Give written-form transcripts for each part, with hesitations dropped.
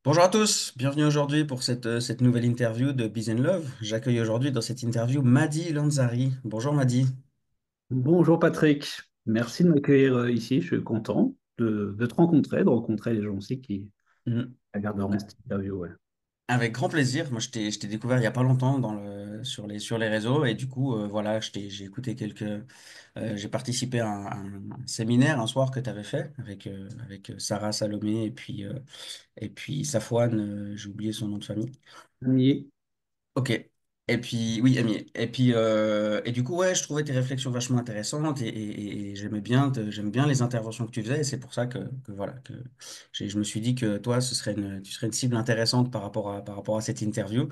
Bonjour à tous, bienvenue aujourd'hui pour cette nouvelle interview de Biz and Love. J'accueille aujourd'hui dans cette interview Madi Lanzari. Bonjour Madi. Bonjour Patrick, merci de m'accueillir ici. Je suis content de te rencontrer, de rencontrer les gens aussi qui Mm. regarderont cette interview. Ouais. Avec grand plaisir. Moi, je t'ai découvert il y a pas longtemps sur les réseaux et du coup, voilà, j'ai écouté j'ai participé à un séminaire un soir que tu avais fait avec Sarah Salomé et puis Safouane, j'ai oublié son nom de famille. Nier. Ok. Et puis, oui, Amy. Et puis, et du coup, ouais, je trouvais tes réflexions vachement intéressantes et j'aime bien les interventions que tu faisais. Et c'est pour ça que voilà, je me suis dit que toi, tu serais une cible intéressante par rapport à cette interview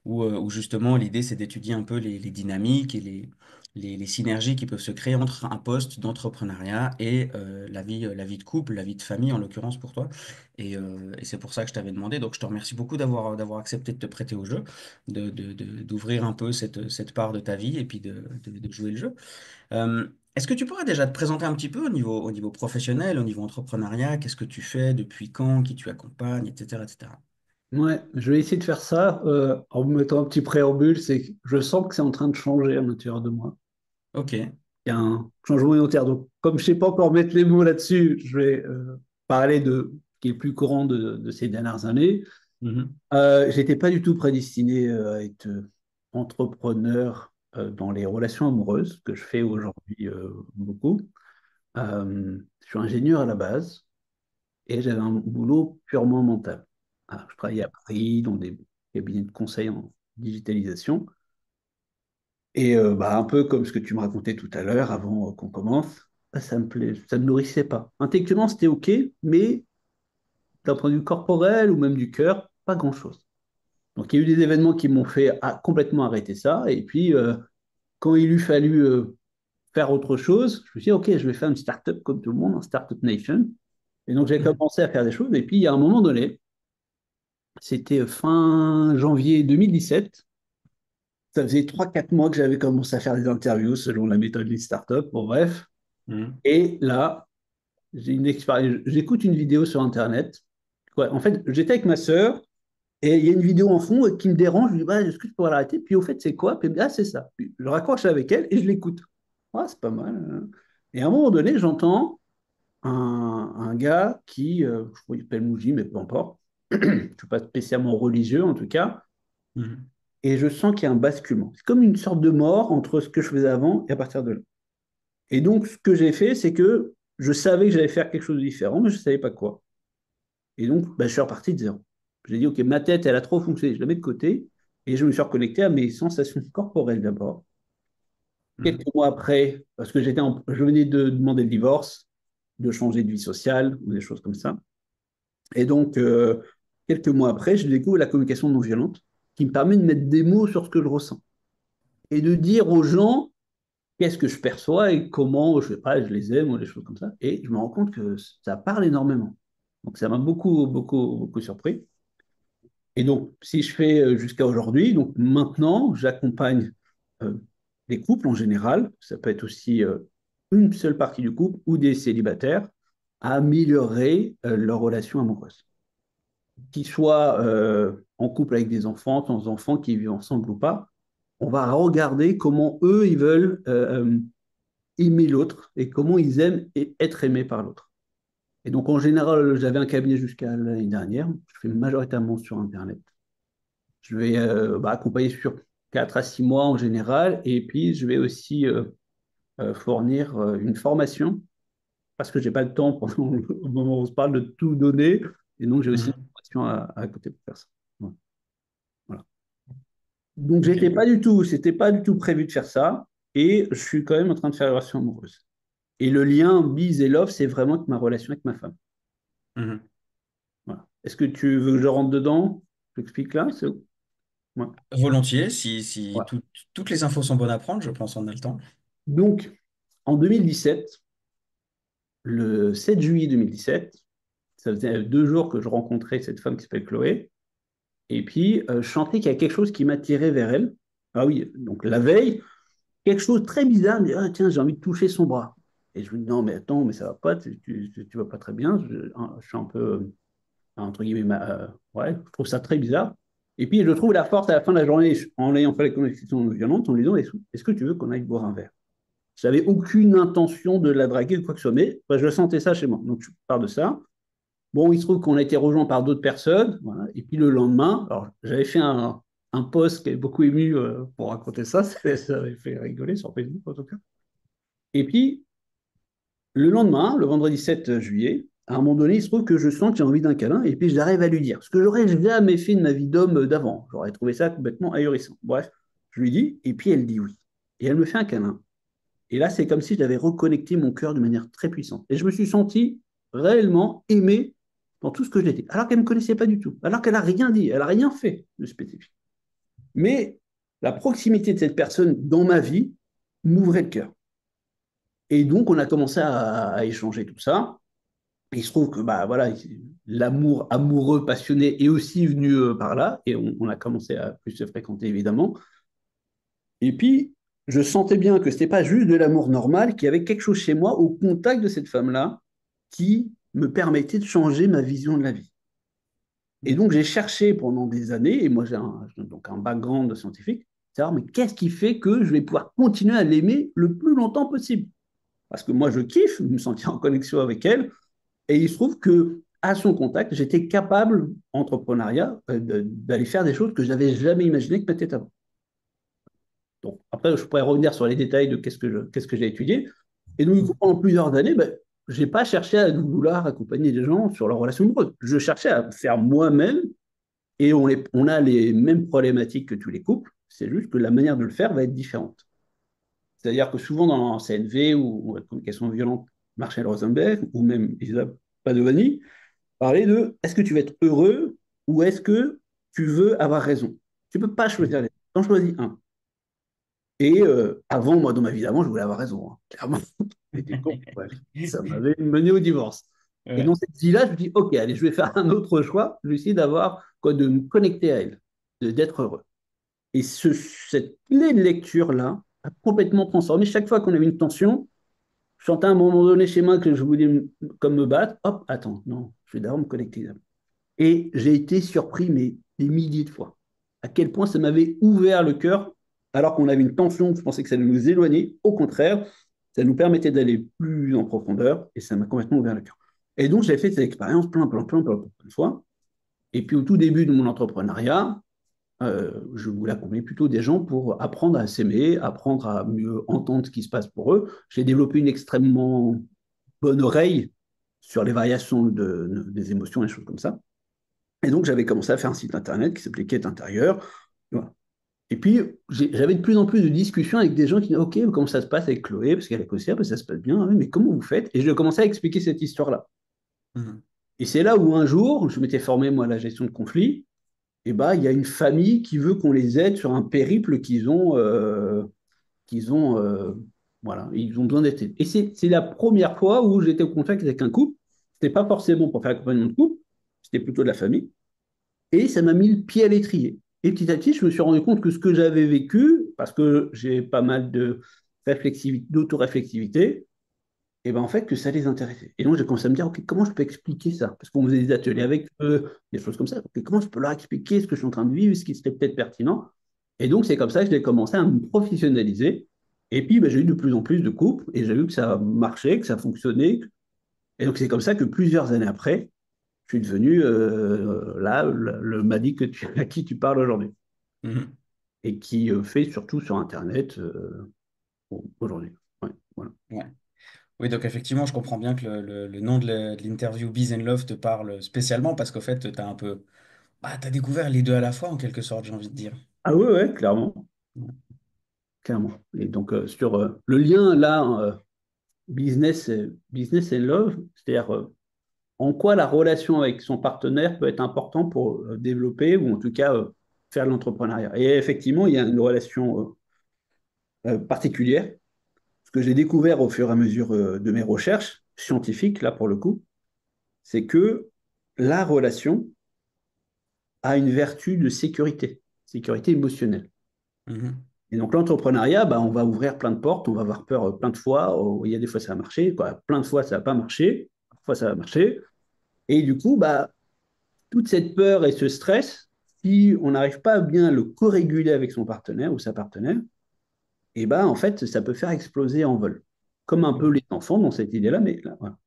où justement l'idée, c'est d'étudier un peu les dynamiques et les synergies qui peuvent se créer entre un poste d'entrepreneuriat et la vie de couple, la vie de famille, en l'occurrence pour toi. Et c'est pour ça que je t'avais demandé. Donc, je te remercie beaucoup d'avoir accepté de te prêter au jeu d'ouvrir un peu cette part de ta vie et puis de jouer le jeu. Est-ce que tu pourrais déjà te présenter un petit peu au niveau professionnel, au niveau entrepreneuriat, qu'est-ce que tu fais, depuis quand, qui tu accompagnes, etc., etc. Ouais, je vais essayer de faire ça en me mettant un petit préambule. C'est que je sens que c'est en train de changer à l'intérieur de moi. Ok. Il y a un changement volontaire. Donc, comme je ne sais pas encore mettre les mots là-dessus, je vais parler de ce qui est plus courant de ces dernières années. Mhm. J'étais pas du tout prédestiné à être entrepreneur dans les relations amoureuses, que je fais aujourd'hui beaucoup. Je suis ingénieur à la base et j'avais un boulot purement mental. Ah, je travaillais à Paris dans des cabinets de conseil en digitalisation. Et bah, un peu comme ce que tu me racontais tout à l'heure avant qu'on commence, bah, ça me plaît, ça me nourrissait pas. Intellectuellement, c'était OK, mais d'un point de vue corporel ou même du cœur, pas grand-chose. Donc, il y a eu des événements qui m'ont fait complètement arrêter ça. Et puis, quand il eut fallu faire autre chose, je me suis dit, OK, je vais faire une start-up comme tout le monde, un Startup Nation. Et donc, j'ai Mhm. commencé à faire des choses. Et puis, il y a un moment donné, c'était fin janvier 2017. Ça faisait 3 4 mois que j'avais commencé à faire des interviews selon la méthode Lean Startup. Bon, bref. Mhm. Et là, j'ai une expérience. J'écoute une vidéo sur Internet. Ouais, en fait, j'étais avec ma sœur. Et il y a une vidéo en fond qui me dérange. Je lui dis, bah, est-ce que je pourrais l'arrêter? Puis au fait, c'est quoi? Puis elle me dit, ah, c'est ça. Puis je raccroche avec elle et je l'écoute. Ah, c'est pas mal, hein. Et à un moment donné, j'entends un gars qui, je crois qu'il s'appelle Mouji, mais peu importe. Je ne suis pas spécialement religieux en tout cas. Mhm. Et je sens qu'il y a un basculement. C'est comme une sorte de mort entre ce que je faisais avant et à partir de là. Et donc, ce que j'ai fait, c'est que je savais que j'allais faire quelque chose de différent, mais je ne savais pas quoi. Et donc, bah, je suis reparti de zéro. J'ai dit, OK, ma tête, elle a trop fonctionné, je la mets de côté. Et je me suis reconnecté à mes sensations corporelles d'abord. Mhm. Quelques mois après, parce que je venais de demander le divorce, de changer de vie sociale, ou des choses comme ça. Et donc, quelques mois après, je découvre la communication non violente, qui me permet de mettre des mots sur ce que je ressens. Et de dire aux gens qu'est-ce que je perçois et comment, je sais pas, je les aime ou des choses comme ça. Et je me rends compte que ça parle énormément. Donc, ça m'a beaucoup, beaucoup, beaucoup surpris. Et donc, si je fais jusqu'à aujourd'hui, donc maintenant, j'accompagne euh, les couples en général, ça peut être aussi une seule partie du couple ou des célibataires, à améliorer leur relation amoureuse. Qu'ils soient en couple avec des enfants, sans enfants, qui vivent ensemble ou pas, on va regarder comment eux, ils veulent aimer l'autre et comment ils aiment être aimés par l'autre. Et donc, en général, j'avais un cabinet jusqu'à l'année dernière, je fais majoritairement sur Internet. Je vais bah, accompagner sur 4 à 6 mois en général. Et puis, je vais aussi fournir une formation parce que je n'ai pas le temps pendant le moment où on se parle de tout donner. Et donc, j'ai aussi une Mhm. formation à côté pour faire ça. Ouais, voilà. Donc, Ok. c'était pas du tout prévu de faire ça. Et je suis quand même en train de faire la relation amoureuse. Et le lien bise et love, c'est vraiment que ma relation avec ma femme. Mhm. Voilà. Est-ce que tu veux que je rentre dedans? J'explique là? Ouais. Volontiers, si Ouais. toutes les infos sont bonnes à prendre, je pense on a le temps. Donc, en 2017, le 7 juillet 2017, ça faisait 2 jours que je rencontrais cette femme qui s'appelle Chloé. Et puis, je sentais qu'il y a quelque chose qui m'attirait vers elle. Ah oui, donc la veille, quelque chose de très bizarre, me dit, ah, tiens, j'ai envie de toucher son bras. Et je me dis, non, mais attends, mais ça va pas, tu vas pas très bien. Je suis entre guillemets, ouais, je trouve ça très bizarre. Et puis, je trouve la force à la fin de la journée, en ayant fait la conversation non violente, en lui disant, est-ce que tu veux qu'on aille boire un verre? J'avais aucune intention de la draguer ou quoi que ce soit, mais bah, je sentais ça chez moi. Donc, je pars de ça. Bon, il se trouve qu'on a été rejoint par d'autres personnes. Voilà. Et puis, le lendemain, alors, j'avais fait un post qui avait beaucoup ému pour raconter ça. Ça avait fait rigoler sur Facebook, en tout cas. Et puis, le lendemain, le vendredi 7 juillet, à un moment donné, il se trouve que je sens que j'ai envie d'un câlin, et puis j'arrive à lui dire ce que j'aurais jamais fait de ma vie d'homme d'avant. J'aurais trouvé ça complètement ahurissant. Bref, je lui dis, et puis elle dit oui. Et elle me fait un câlin. Et là, c'est comme si j'avais reconnecté mon cœur de manière très puissante. Et je me suis senti réellement aimé dans tout ce que j'étais, alors qu'elle ne me connaissait pas du tout, alors qu'elle n'a rien dit, elle n'a rien fait de spécifique. Mais la proximité de cette personne dans ma vie m'ouvrait le cœur. Et donc, on a commencé à échanger tout ça. Il se trouve que bah, voilà, l'amour amoureux, passionné est aussi venu par là, et on a commencé à plus se fréquenter, évidemment. Et puis, je sentais bien que ce n'était pas juste de l'amour normal, qu'il y avait quelque chose chez moi au contact de cette femme-là qui me permettait de changer ma vision de la vie. Et donc, j'ai cherché pendant des années, et moi donc un background scientifique, savoir mais qu'est-ce qui fait que je vais pouvoir continuer à l'aimer le plus longtemps possible? Parce que moi, je kiffe me sentir en connexion avec elle, et il se trouve que à son contact, j'étais capable, entrepreneuriat, d'aller faire des choses que je n'avais jamais imaginé que peut-être avant. Donc, après, je pourrais revenir sur les détails de qu'est-ce que j'ai étudié. Et donc, du coup, pendant plusieurs années, ben, je n'ai pas cherché à vouloir accompagner les gens sur leur relation amoureuse. Je cherchais à faire moi-même, et on a les mêmes problématiques que tous les couples. C'est juste que la manière de le faire va être différente. C'est-à-dire que souvent dans la CNV ou la communication violente, Marshall Rosenberg ou même Isabelle Padovani, parler de est-ce que tu veux être heureux ou est-ce que tu veux avoir raison. Tu ne peux pas choisir les deux. T'en choisis un. Et avant, moi, dans ma vie d'avant, je voulais avoir raison, hein, clairement. J'étais con. Bref, ça m'avait mené au divorce. Et dans Ouais. cette vie-là, je me dis, OK, allez, je vais faire un autre choix. Je vais essayer d'avoir, quoi, de me connecter à elle, d'être heureux. Et cette clé de lecture-là a complètement transformé. Chaque fois qu'on avait une tension, je sentais à un moment donné chez moi que je voulais comme me battre. Hop, attends, non, je vais d'abord me connecter. Et j'ai été surpris, mais des milliers de fois, à quel point ça m'avait ouvert le cœur, alors qu'on avait une tension, je pensais que ça allait nous éloigner. Au contraire, ça nous permettait d'aller plus en profondeur, et ça m'a complètement ouvert le cœur. Et donc, j'ai fait cette expérience plein de fois. Et puis, au tout début de mon entrepreneuriat, je voulais accompagner plutôt des gens pour apprendre à s'aimer, apprendre à mieux entendre ce qui se passe pour eux. J'ai développé une extrêmement bonne oreille sur les variations des émotions et des choses comme ça. Et donc, j'avais commencé à faire un site internet qui s'appelait Quête intérieure. Voilà. Et puis, j'avais de plus en plus de discussions avec des gens qui disaient OK, comment ça se passe avec Chloé? Parce qu'elle est caissière, ça se passe bien. Ah oui, mais comment vous faites? Et je commençais à expliquer cette histoire-là. Mhm. Et c'est là où un jour, je m'étais formé, moi, à la gestion de conflits. Et bah, il y a une famille qui veut qu'on les aide sur un périple qu'ils ont, voilà, ils ont besoin d'être aidés. Et c'est la première fois où j'étais au contact avec un couple. C'était pas forcément pour faire accompagnement de couple, c'était plutôt de la famille. Et ça m'a mis le pied à l'étrier. Et petit à petit, je me suis rendu compte que ce que j'avais vécu, parce que j'ai pas mal de d'autoréflexivité, et ben en fait, que ça les intéressait. Et donc, j'ai commencé à me dire, OK, comment je peux expliquer ça? Parce qu'on faisait des ateliers avec eux, des choses comme ça. OK, comment je peux leur expliquer ce que je suis en train de vivre, ce qui serait peut-être pertinent? Et donc, c'est comme ça que j'ai commencé à me professionnaliser. Et puis, ben, j'ai eu de plus en plus de couples et j'ai vu que ça marchait, que ça fonctionnait. Et donc, c'est comme ça que plusieurs années après, je suis devenu là, le Madi à qui tu parles aujourd'hui Mhm. et qui fait surtout sur Internet aujourd'hui. Ouais, voilà. Ouais. Oui, donc effectivement, je comprends bien que le nom de l'interview Bees and Love te parle spécialement parce qu'au fait, tu as un peu. Bah, tu as découvert les deux à la fois, en quelque sorte, j'ai envie de dire. Ah oui, ouais, clairement, clairement. Et donc, sur le lien là, business and love, c'est-à-dire en quoi la relation avec son partenaire peut être important pour développer ou en tout cas faire de l'entrepreneuriat. Et effectivement, il y a une relation particulière, ce que j'ai découvert au fur et à mesure de mes recherches scientifiques, là pour le coup, c'est que la relation a une vertu de sécurité, sécurité émotionnelle. Mhm. Et donc l'entrepreneuriat, bah, on va ouvrir plein de portes, on va avoir peur plein de fois, il y a des fois ça va marcher, quoi. Plein de fois ça va pas marcher, parfois ça va marcher. Et du coup, bah, toute cette peur et ce stress, si on n'arrive pas à bien le co-réguler avec son partenaire ou sa partenaire, et ben en fait, ça peut faire exploser en vol. Comme un peu les enfants dans cette idée-là, mais là, voilà.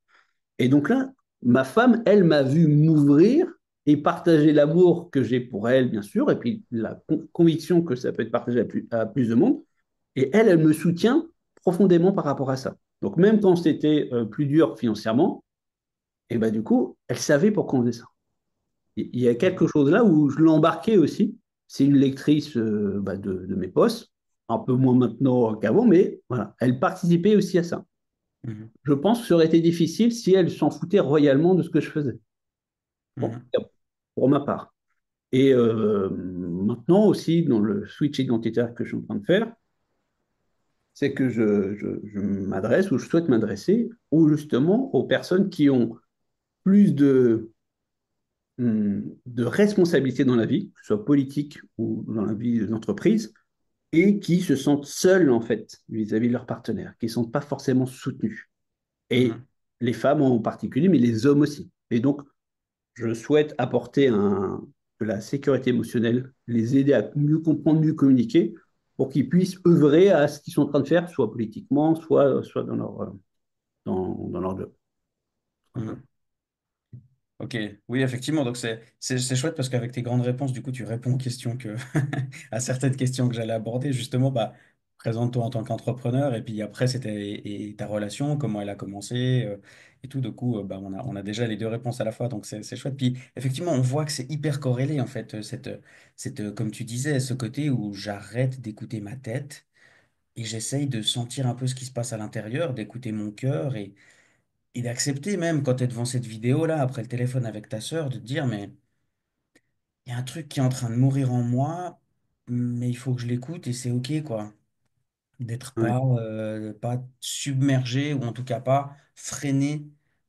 Et donc là, ma femme, elle m'a vu m'ouvrir et partager l'amour que j'ai pour elle, bien sûr, et puis la conviction que ça peut être partagé à plus de monde. Et elle, elle me soutient profondément par rapport à ça. Donc même quand c'était plus dur financièrement, et ben du coup, elle savait pourquoi on faisait ça. Il y a quelque chose là où je l'embarquais aussi. C'est une lectrice de mes posts, un peu moins maintenant qu'avant, mais voilà, elle participait aussi à ça. Mhm. Je pense que ça aurait été difficile si elle s'en foutait royalement de ce que je faisais, pour, Mhm. pour ma part. Et maintenant aussi, dans le switch identitaire que je suis en train de faire, c'est que je m'adresse ou je souhaite m'adresser ou justement aux personnes qui ont plus de responsabilités dans la vie, que ce soit politique ou dans la vie d'entreprise, et qui se sentent seuls en fait vis-à-vis de leurs partenaires, qui ne sont pas forcément soutenus. Et Mhm. les femmes en particulier, mais les hommes aussi. Et donc, je souhaite apporter de la sécurité émotionnelle, les aider à mieux comprendre, mieux communiquer, pour qu'ils puissent œuvrer à ce qu'ils sont en train de faire, soit politiquement, soit dans leur job. Mhm. Ok, oui, effectivement. Donc, c'est chouette parce qu'avec tes grandes réponses, du coup, tu réponds aux questions à certaines questions que j'allais aborder. Justement, bah, présente-toi en tant qu'entrepreneur. Et puis après, c'était et ta relation, comment elle a commencé et tout. Du coup, bah, on a déjà les deux réponses à la fois. Donc, c'est chouette. Puis, effectivement, on voit que c'est hyper corrélé, en fait, comme tu disais, ce côté où j'arrête d'écouter ma tête et j'essaye de sentir un peu ce qui se passe à l'intérieur, d'écouter mon cœur et d'accepter même quand tu es devant cette vidéo-là, après le téléphone avec ta sœur, de te dire, mais il y a un truc qui est en train de mourir en moi, mais il faut que je l'écoute et c'est OK, quoi. D'être Ouais. pas submergé ou en tout cas pas freiné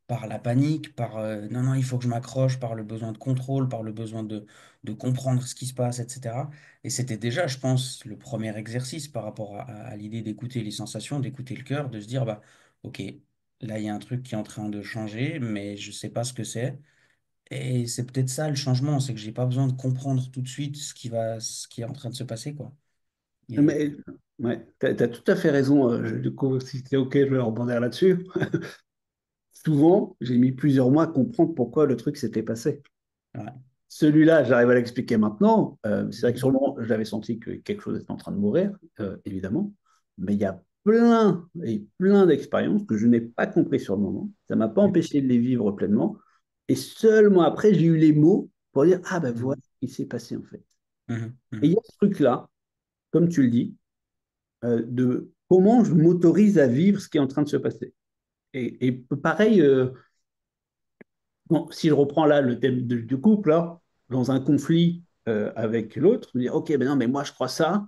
par la panique, par non, non, il faut que je m'accroche, par le besoin de contrôle, par le besoin de comprendre ce qui se passe, etc. Et c'était déjà, je pense, le premier exercice par rapport à l'idée d'écouter les sensations, d'écouter le cœur, de se dire, bah, OK, là, il y a un truc qui est en train de changer, mais je sais pas ce que c'est. Et c'est peut-être ça le changement, c'est que j'ai pas besoin de comprendre tout de suite ce qui est en train de se passer, quoi. Et, Mais ouais, tu as, tout à fait raison. Du coup, si c'est OK, je vais rebondir là-dessus. Souvent, j'ai mis plusieurs mois à comprendre pourquoi le truc s'était passé. ouais. Celui-là, j'arrive à l'expliquer maintenant. C'est vrai que sur Mhm. le moment, j'avais senti que quelque chose était en train de mourir, évidemment. Mais il y a plein et plein d'expériences que je n'ai pas compris sur le moment. Ça ne m'a pas empêché de les vivre pleinement. Et seulement après, j'ai eu les mots pour dire, ah ben voilà Mhm. ce qui s'est passé en fait. Mhm. Et il y Mhm. a ce truc-là, comme tu le dis, de comment je m'autorise à vivre ce qui est en train de se passer. Et pareil, bon, si je reprends là le thème du couple, là, dans un conflit avec l'autre, je me dis, ok, ben non, mais moi je crois ça,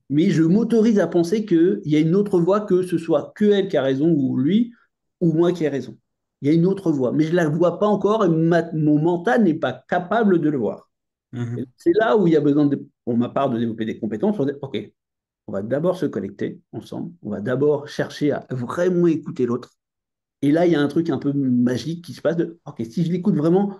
mais je m'autorise à penser qu'il y a une autre voie, que ce soit que elle qui a raison ou lui, ou moi qui ai raison. Il y a une autre voie, mais je ne la vois pas encore et mon mental n'est pas capable de le voir. Mhm. C'est là où il y a besoin, pour ma part, de développer des compétences pour dire, ok, on va d'abord se connecter ensemble, on va d'abord chercher à vraiment écouter l'autre. Et là, il y a un truc un peu magique qui se passe de, ok, si je l'écoute vraiment,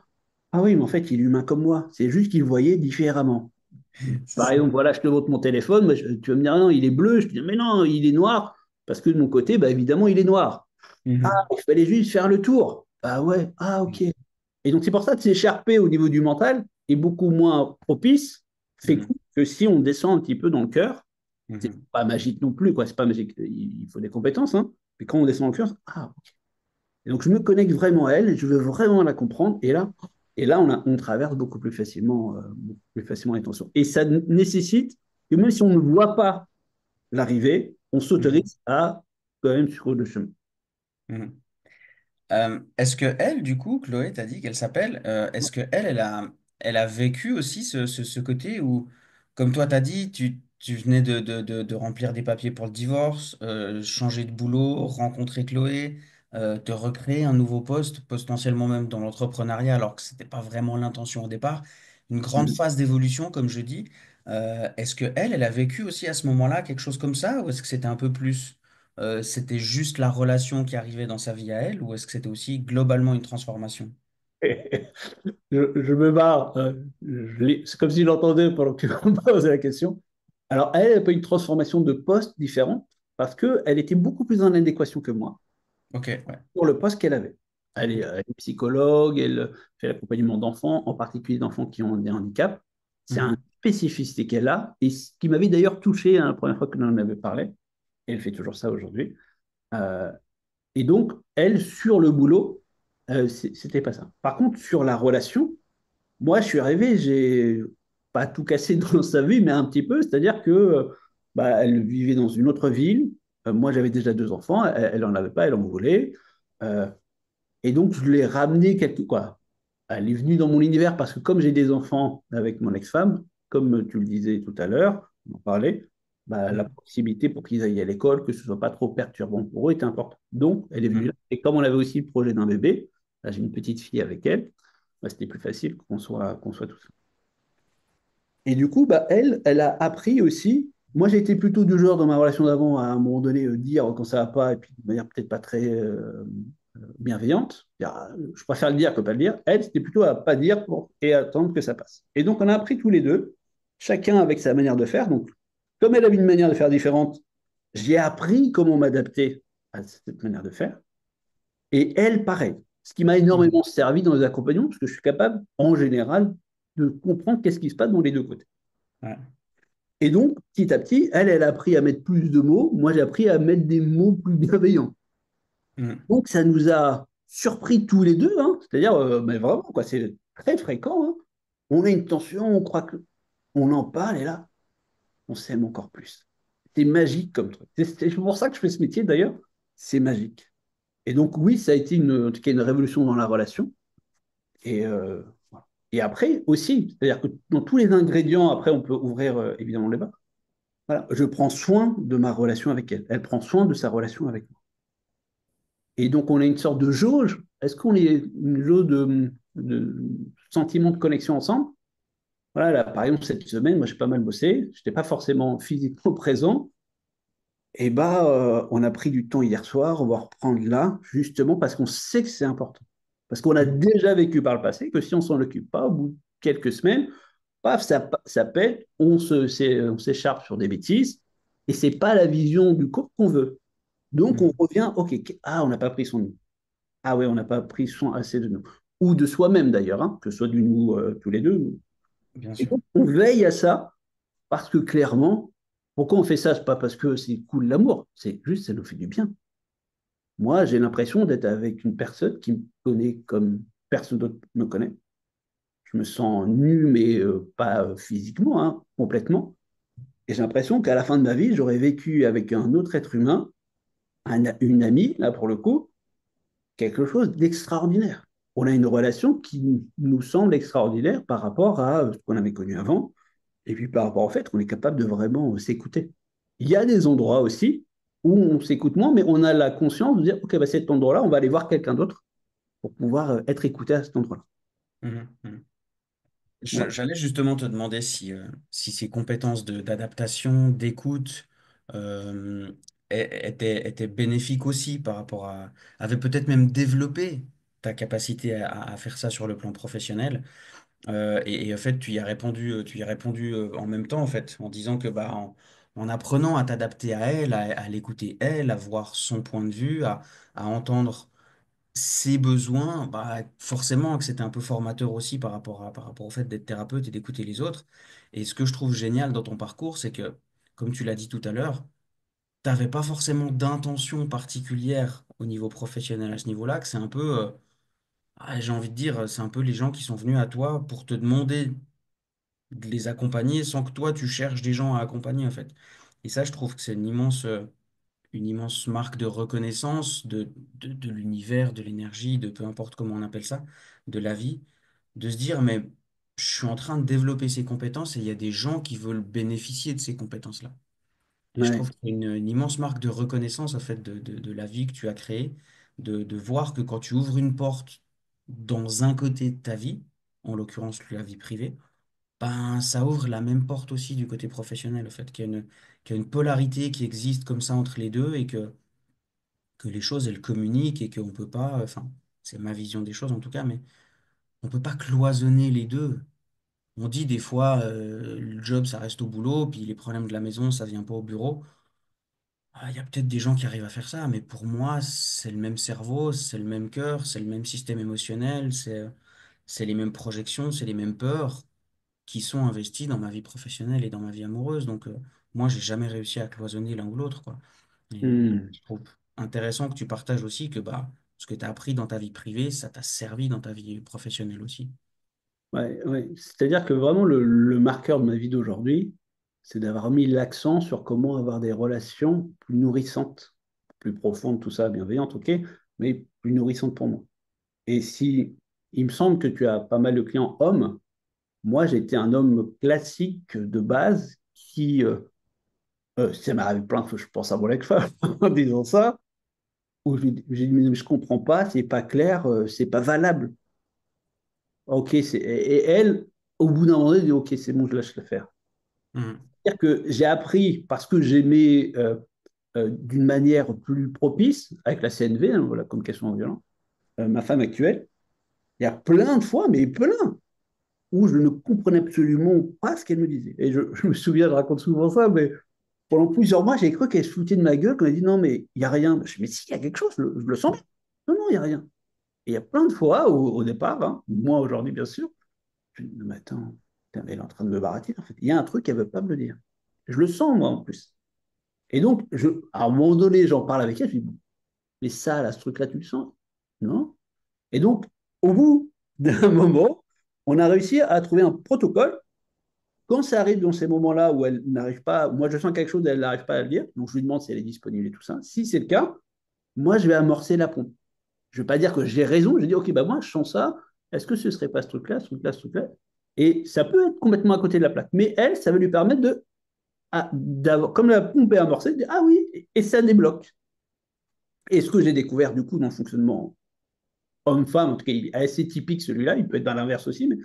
ah oui, mais en fait, il est humain comme moi. C'est juste qu'il voyait différemment. C'est Par ça. exemple, voilà, je te montre mon téléphone, moi, tu vas me dire, ah non, il est bleu. Je te dis, mais non, il est noir. Parce que de mon côté, bah, évidemment, il est noir. Ah, Mhm. il fallait juste faire le tour. Ah ouais, ah ok. Et donc, c'est pour ça que s'écharper au niveau du mental est beaucoup moins propice, fait Mhm. que si on descend un petit peu dans le cœur, c'est Mhm. pas magique non plus, quoi. C'est pas magique. Il faut des compétences, hein. Mais quand on descend dans le cœur, ah, et donc, je me connecte vraiment à elle, et je veux vraiment la comprendre. Et là on traverse beaucoup plus facilement les tensions. Et ça nécessite que même si on ne voit pas l'arrivée, on Mhm. s'autorise à quand même sur le chemin. Mhm. Est-ce que elle, du coup, Chloé t'a dit qu'elle s'appelle, est-ce que elle a vécu aussi ce côté où, comme toi t'as dit, tu venais de remplir des papiers pour le divorce, changer de boulot, rencontrer Chloé, te recréer un nouveau poste, potentiellement même dans l'entrepreneuriat, alors que c'était pas vraiment l'intention au départ, une grande Mhm. phase d'évolution, comme je dis. Est-ce que elle a vécu aussi à ce moment-là quelque chose comme ça, ou est-ce que c'était un peu plus c'était juste la relation qui arrivait dans sa vie à elle, ou est-ce que c'était aussi globalement une transformation? Je me barre. C'est comme si je l'entendais pendant que tu me posais la question. Alors, elle n'a pas eu une transformation de poste différente parce qu'elle était beaucoup plus en adéquation que moi Ok, ouais. pour le poste qu'elle avait. Mhm, Elle est psychologue, elle fait l'accompagnement d'enfants, en particulier d'enfants qui ont des handicaps. C'est une mhm, spécificité qu'elle a et ce qui m'avait d'ailleurs touché hein, la première fois que l'on en avait parlé. Et elle fait toujours ça aujourd'hui. Euh, et donc, elle, sur le boulot, c'était pas ça. Par contre, sur la relation, moi, je suis arrivé, j'ai pas tout cassé dans sa vie, mais un petit peu. C'est-à-dire que bah, elle vivait dans une autre ville. Moi, j'avais déjà deux enfants. Elle en avait pas, elle en voulait. Euh, et donc, je l'ai ramenée quelque quoi. Elle est venue dans mon univers parce que comme j'ai des enfants avec mon ex-femme, comme tu le disais tout à l'heure, on en parlait, bah, la mhm, proximité pour qu'ils aillent à l'école, que ce soit pas trop perturbant pour eux, était importante. Donc, elle est venue là. mhm, Et comme on avait aussi le projet d'un bébé, là, j'ai une petite fille avec elle, bah, c'était plus facile qu'on soit tous. Et du coup, bah, elle a appris aussi. Moi, j'ai été plutôt du genre dans ma relation d'avant à un moment donné dire quand ça va pas, et puis de manière peut-être pas très bienveillante. Je préfère le dire que pas le dire. Elle, c'était plutôt à pas dire et attendre que ça passe. Et donc, on a appris tous les deux, chacun avec sa manière de faire. Donc, comme elle avait une manière de faire différente, j'ai appris comment m'adapter à cette manière de faire. Et elle, pareil. Ce qui m'a mhm. énormément servi dans les accompagnements, parce que je suis capable, en général, de comprendre qu'est-ce qui se passe dans les deux côtés. Ouais. Et donc, petit à petit, elle a appris à mettre plus de mots. Moi, j'ai appris à mettre des mots plus bienveillants. Mhm, Donc, ça nous a surpris tous les deux. Hein. C'est-à-dire, mais vraiment, quoi, c'est très fréquent. Hein. On a une tension, on croit que on en parle et là, on s'aime encore plus. C'est magique comme truc. C'est pour ça que je fais ce métier d'ailleurs. C'est magique. Et donc, oui, ça a été en tout cas une révolution dans la relation. Et, voilà. Et après aussi, c'est-à-dire que dans tous les ingrédients, après, on peut ouvrir évidemment les bas. Voilà, je prends soin de ma relation avec elle. Elle prend soin de sa relation avec moi. Et donc, on a une sorte de jauge. Est-ce qu'on est une jauge de sentiment de connexion ensemble? Voilà, là, par exemple, cette semaine, moi, j'ai pas mal bossé. Je n'étais pas forcément physiquement présent. Et bah, on a pris du temps hier soir. On va reprendre là, justement parce qu'on sait que c'est important. Parce qu'on a mhm, déjà vécu par le passé que si on s'en occupe pas, au bout de quelques semaines, paf, ça pète, on s'écharpe sur des bêtises. Et c'est pas la vision du couple qu'on veut. Donc, on mhm. revient, OK, ah, on n'a pas pris soin de nous. Ah ouais, on n'a pas pris soin assez de nous. Ou de soi-même d'ailleurs, hein, que ce soit du nous tous les deux. Bien Et sûr. donc, on veille à ça parce que clairement, pourquoi on fait ça? C'est pas parce que c'est cool l'amour, c'est juste ça nous fait du bien. Moi, j'ai l'impression d'être avec une personne qui me connaît comme personne d'autre me connaît. Je me sens nu, mais pas physiquement, hein, complètement. Et j'ai l'impression qu'à la fin de ma vie, j'aurais vécu avec un autre être humain, une amie, là pour le coup, quelque chose d'extraordinaire. On a une relation qui nous semble extraordinaire par rapport à ce qu'on avait connu avant, et puis par rapport au fait qu'on est capable de vraiment s'écouter. Il y a des endroits aussi où on s'écoute moins, mais on a la conscience de dire, OK, bah, cet endroit-là, on va aller voir quelqu'un d'autre pour pouvoir être écouté à cet endroit-là. Mhm, mhm. Voilà. J'allais justement te demander si ces compétences d'adaptation, d'écoute, euh, étaient bénéfiques aussi par rapport avaient peut-être même développé ta capacité à faire ça sur le plan professionnel. Et en fait, tu y as répondu en même temps, en fait, en disant que bah, en apprenant à t'adapter à elle, à l'écouter elle, à voir son point de vue, à entendre ses besoins, bah, forcément que c'était un peu formateur aussi par rapport au fait d'être thérapeute et d'écouter les autres. Et ce que je trouve génial dans ton parcours, c'est que, comme tu l'as dit tout à l'heure, tu n'avais pas forcément d'intention particulière au niveau professionnel à ce niveau-là, que c'est un peu, j'ai envie de dire, c'est un peu les gens qui sont venus à toi pour te demander de les accompagner sans que toi, tu cherches des gens à accompagner, en fait. Et ça, je trouve que c'est une immense marque de reconnaissance de l'univers, de l'énergie, de peu importe comment on appelle ça, de la vie, de se dire, mais je suis en train de développer ces compétences et il y a des gens qui veulent bénéficier de ces compétences-là. Et je Ouais, trouve que c'est une immense marque de reconnaissance en fait de la vie que tu as créée, de voir que quand tu ouvres une porte dans un côté de ta vie, en l'occurrence la vie privée, ben, ça ouvre la même porte aussi du côté professionnel, en fait, qu'il y a une polarité qui existe comme ça entre les deux et que les choses, elles communiquent et qu'on peut pas, enfin, c'est ma vision des choses en tout cas, mais on peut pas cloisonner les deux. On dit des fois, le job, ça reste au boulot, puis les problèmes de la maison, ça vient pas au bureau. Ah, il y a peut-être des gens qui arrivent à faire ça, mais pour moi, c'est le même cerveau, c'est le même cœur, c'est le même système émotionnel, c'est les mêmes projections, c'est les mêmes peurs qui sont investis dans ma vie professionnelle et dans ma vie amoureuse. Donc, moi, j'ai jamais réussi à cloisonner l'un ou l'autre, quoi. Et Hmm. je trouve intéressant que tu partages aussi que bah, ce que tu as appris dans ta vie privée, ça t'a servi dans ta vie professionnelle aussi. Ouais, ouais. C'est-à-dire que vraiment le marqueur de ma vie d'aujourd'hui, c'est d'avoir mis l'accent sur comment avoir des relations plus nourrissantes, plus profondes, tout ça, bienveillantes, ok, mais plus nourrissantes pour moi. Et si il me semble que tu as pas mal de clients hommes, moi j'étais un homme classique de base qui, ça m'est arrivé plein de fois, je pense à mon ex-femme en disant ça, où j'ai dit, mais je comprends pas, c'est pas clair, c'est pas valable. Ok, et elle, au bout d'un moment, elle dit, ok, c'est bon, je lâche l'affaire. Mhm. C'est-à-dire que j'ai appris, parce que j'aimais d'une manière plus propice, avec la CNV, hein, la communication non violente, ma femme actuelle, il y a plein de fois, mais plein, où je ne comprenais absolument pas ce qu'elle me disait. Et je me souviens, je raconte souvent ça, mais pendant plusieurs mois, j'ai cru qu'elle se foutait de ma gueule quand elle dit non, mais il n'y a rien. Je dis, mais si, il y a quelque chose, je le sens bien. Non, non, il n'y a rien. Et il y a plein de fois, au départ, hein, moi aujourd'hui, bien sûr, je me dis, mais attends, putain, mais elle est en train de me barater, en fait. Il y a un truc qu'elle ne veut pas me le dire. Je le sens, moi, en plus. Et donc, à un moment donné, j'en parle avec elle, je dis, bon, mais ça, là, ce truc-là, tu le sens? Non. Et donc, au bout d'un moment, on a réussi à trouver un protocole. Quand ça arrive dans ces moments-là où elle n'arrive pas, moi je sens quelque chose, elle n'arrive pas à le dire, donc je lui demande si elle est disponible et tout ça. Si c'est le cas, moi je vais amorcer la pompe. Je ne vais pas dire que j'ai raison, je dis ok, bah moi je sens ça, est-ce que ce ne serait pas ce truc-là, ce truc-là, ce truc-là? Et ça peut être complètement à côté de la plaque. Mais elle, ça va lui permettre d'avoir, comme la pompe est amorcée, de dire ah oui, et ça débloque. Et ce que j'ai découvert du coup dans le fonctionnement homme-femme, en tout cas il est assez typique celui-là, il peut être dans l'inverse aussi, mais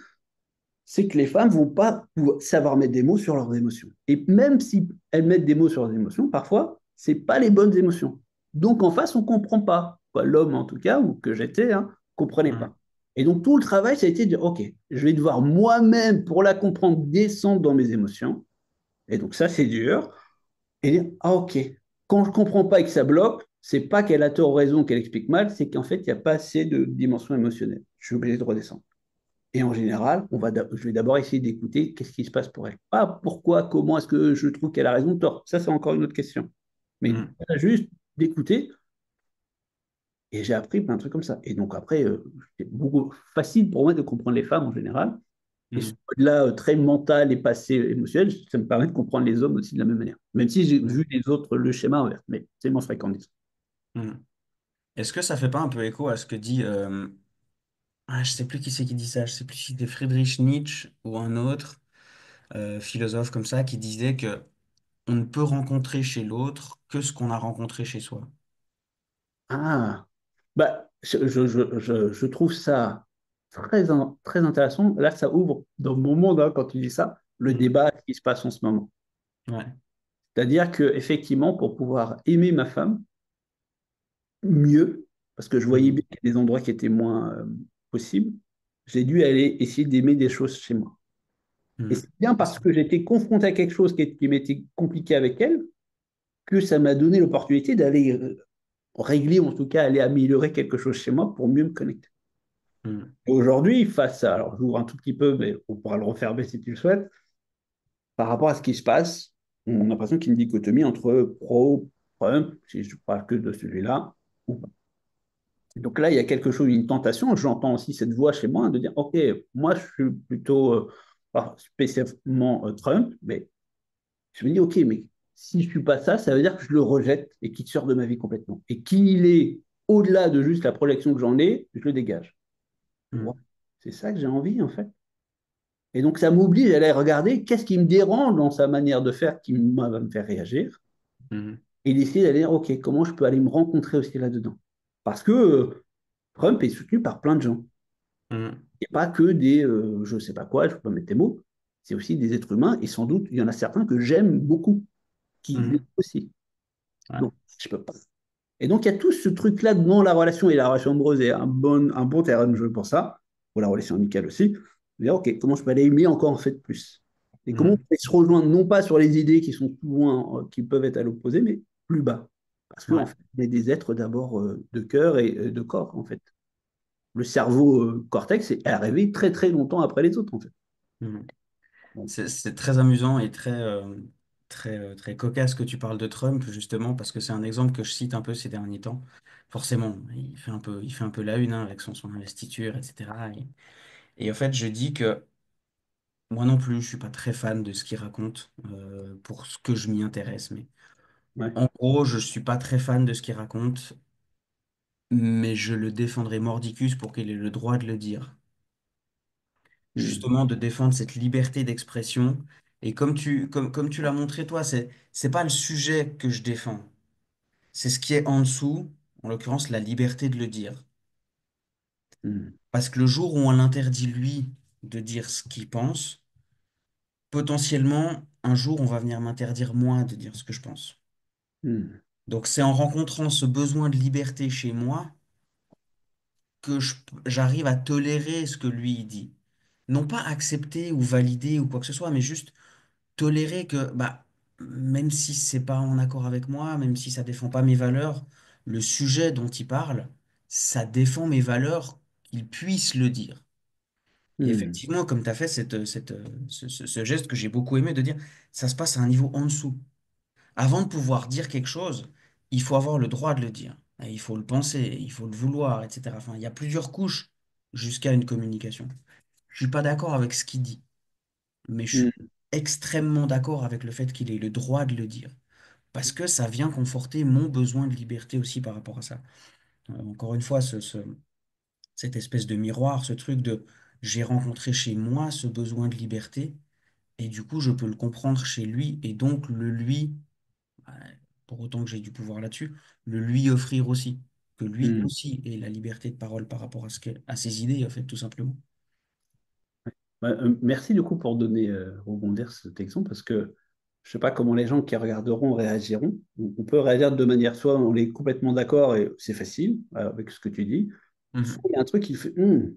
c'est que les femmes vont pas savoir mettre des mots sur leurs émotions. Et même si elles mettent des mots sur leurs émotions, parfois, c'est pas les bonnes émotions. Donc en face, on comprend pas. L'homme en tout cas, ou que j'étais, hein, comprenait Mhm. pas. Et donc tout le travail, ça a été de dire, ok, je vais devoir moi-même, pour la comprendre, descendre dans mes émotions. Et donc ça, c'est dur. Et dire, ah ok, quand je comprends pas et que ça bloque, c'est pas qu'elle a tort ou raison, qu'elle explique mal, c'est qu'en fait, il n'y a pas assez de dimension émotionnelle. Je suis obligé de redescendre. Et en général, je vais d'abord essayer d'écouter qu'est-ce qui se passe pour elle. Pas pourquoi, comment est-ce que je trouve qu'elle a raison ou tort. Ça, c'est encore une autre question. Mais Mhm. juste d'écouter, et j'ai appris plein de trucs comme ça. Et donc après, c'est beaucoup facile pour moi de comprendre les femmes en général. Et ce Mhm. là très mental et passé émotionnel, ça me permet de comprendre les hommes aussi de la même manière. Même si j'ai Mhm. vu les autres le schéma inverse, mais c'est moins fréquent, disons. Mhm. Est-ce que ça fait pas un peu écho à ce que dit, je sais plus qui c'est qui dit ça, je sais plus si c'était Friedrich Nietzsche ou un autre philosophe comme ça qui disait que on ne peut rencontrer chez l'autre que ce qu'on a rencontré chez soi. Ah, bah, je trouve ça très intéressant. Là, ça ouvre dans mon monde, hein, quand tu dis ça, le Mhm. débat qui se passe en ce moment. Ouais. C'est-à-dire que effectivement, pour pouvoir aimer ma femme mieux, parce que je voyais bien Mhm. qu'il y a des endroits qui étaient moins possibles, j'ai dû aller essayer d'aimer des choses chez moi. Et Mhm. c'est bien Ah, parce que j'étais confronté à quelque chose qui m'était compliqué avec elle que ça m'a donné l'opportunité d'aller régler, ou en tout cas aller améliorer quelque chose chez moi pour mieux me connecter. Mhm. Et aujourd'hui, face à, alors j'ouvre un tout petit peu, mais on pourra le refermer si tu le souhaites, par rapport à ce qui se passe, on a l'impression qu'il y a une dichotomie entre pro-Trump, si je parle que de celui-là, ou pas. Donc là, il y a quelque chose, une tentation, j'entends aussi cette voix chez moi de dire, OK, moi je suis plutôt pas spécialement Trump, mais je me dis, OK, mais si je ne suis pas ça, ça veut dire que je le rejette et qu'il sort de ma vie complètement. Et qu'il est au-delà de juste la projection que j'en ai, je le dégage. Ouais, Mhm. c'est ça que j'ai envie, en fait. Et donc, ça m'oblige à aller regarder qu'est-ce qui me dérange dans sa manière de faire qui moi, va me faire réagir Mhm. et d'essayer d'aller dire, OK, comment je peux aller me rencontrer aussi là-dedans. Parce que Trump est soutenu par plein de gens. Mhm. Il n'y a pas que des, je ne sais pas quoi, je ne peux pas mettre tes mots, c'est aussi des êtres humains et sans doute, il y en a certains que j'aime beaucoup, qui l'aiment Mhm. aussi. Ouais. Donc, je ne peux pas. Et donc, il y a tout ce truc-là dans la relation, et la relation amoureuse est un bon terrain de jeu pour ça. pour la relation amicale aussi, dire, OK, comment je peux aller aimer encore en fait plus? Et comment on Mhm. peut se rejoindre non pas sur les idées qui sont souvent, qui peuvent être à l'opposé, mais plus bas. Parce qu'en Ouais. fait, on est des êtres d'abord de cœur et de corps, en fait. Le cerveau cortex est arrivé très très longtemps après les autres, en fait. Mhm. Bon, C'est très amusant et très cocasse que tu parles de Trump, justement, parce que c'est un exemple que je cite un peu ces derniers temps. Forcément, il fait un peu la une, hein, avec son investiture, etc. Et en fait, je dis que moi non plus, je suis pas très fan de ce qu'il raconte, pour ce que je m'y intéresse. Mais ouais. en gros, je suis pas très fan de ce qu'il raconte, mais je le défendrai mordicus pour qu'il ait le droit de le dire. Hmm, Justement, de défendre cette liberté d'expression. Et comme tu l'as montré, toi, c'est pas le sujet que je défends. C'est ce qui est en dessous, en l'occurrence, la liberté de le dire. hmm, Parce que le jour où on l'interdit, lui, de dire ce qu'il pense, potentiellement, un jour, on va venir m'interdire, moi, de dire ce que je pense. hmm, Donc, c'est en rencontrant ce besoin de liberté chez moi que j'arrive à tolérer ce que lui il dit. Non pas accepter ou valider ou quoi que ce soit, mais juste tolérer que, bah, même si c'est pas en accord avec moi, même si ça défend pas mes valeurs, le sujet dont il parle, ça défend mes valeurs, qu'il puisse le dire. Et hmm, effectivement, comme tu as fait ce geste que j'ai beaucoup aimé de dire, ça se passe à un niveau en dessous. Avant de pouvoir dire quelque chose, il faut avoir le droit de le dire. Et il faut le penser, il faut le vouloir, etc. Enfin, il y a plusieurs couches jusqu'à une communication. Je suis pas d'accord avec ce qu'il dit, mais je suis hmm, extrêmement d'accord avec le fait qu'il ait le droit de le dire. Parce que ça vient conforter mon besoin de liberté aussi par rapport à ça. Encore une fois, cette espèce de miroir, ce truc de j'ai rencontré chez moi ce besoin de liberté, et du coup, je peux le comprendre chez lui, et donc le lui, euh, pour autant que j'ai du pouvoir là-dessus, le lui offrir aussi. Que lui hmm. aussi ait la liberté de parole par rapport à ses idées, en fait, tout simplement. Ouais, merci du coup pour donner, rebondir cet exemple parce que je sais pas comment les gens qui regarderont réagiront. On peut réagir de deux manières. Soit on est complètement d'accord et c'est facile avec ce que tu dis. Soit Mhm. il y a un truc qui fait non,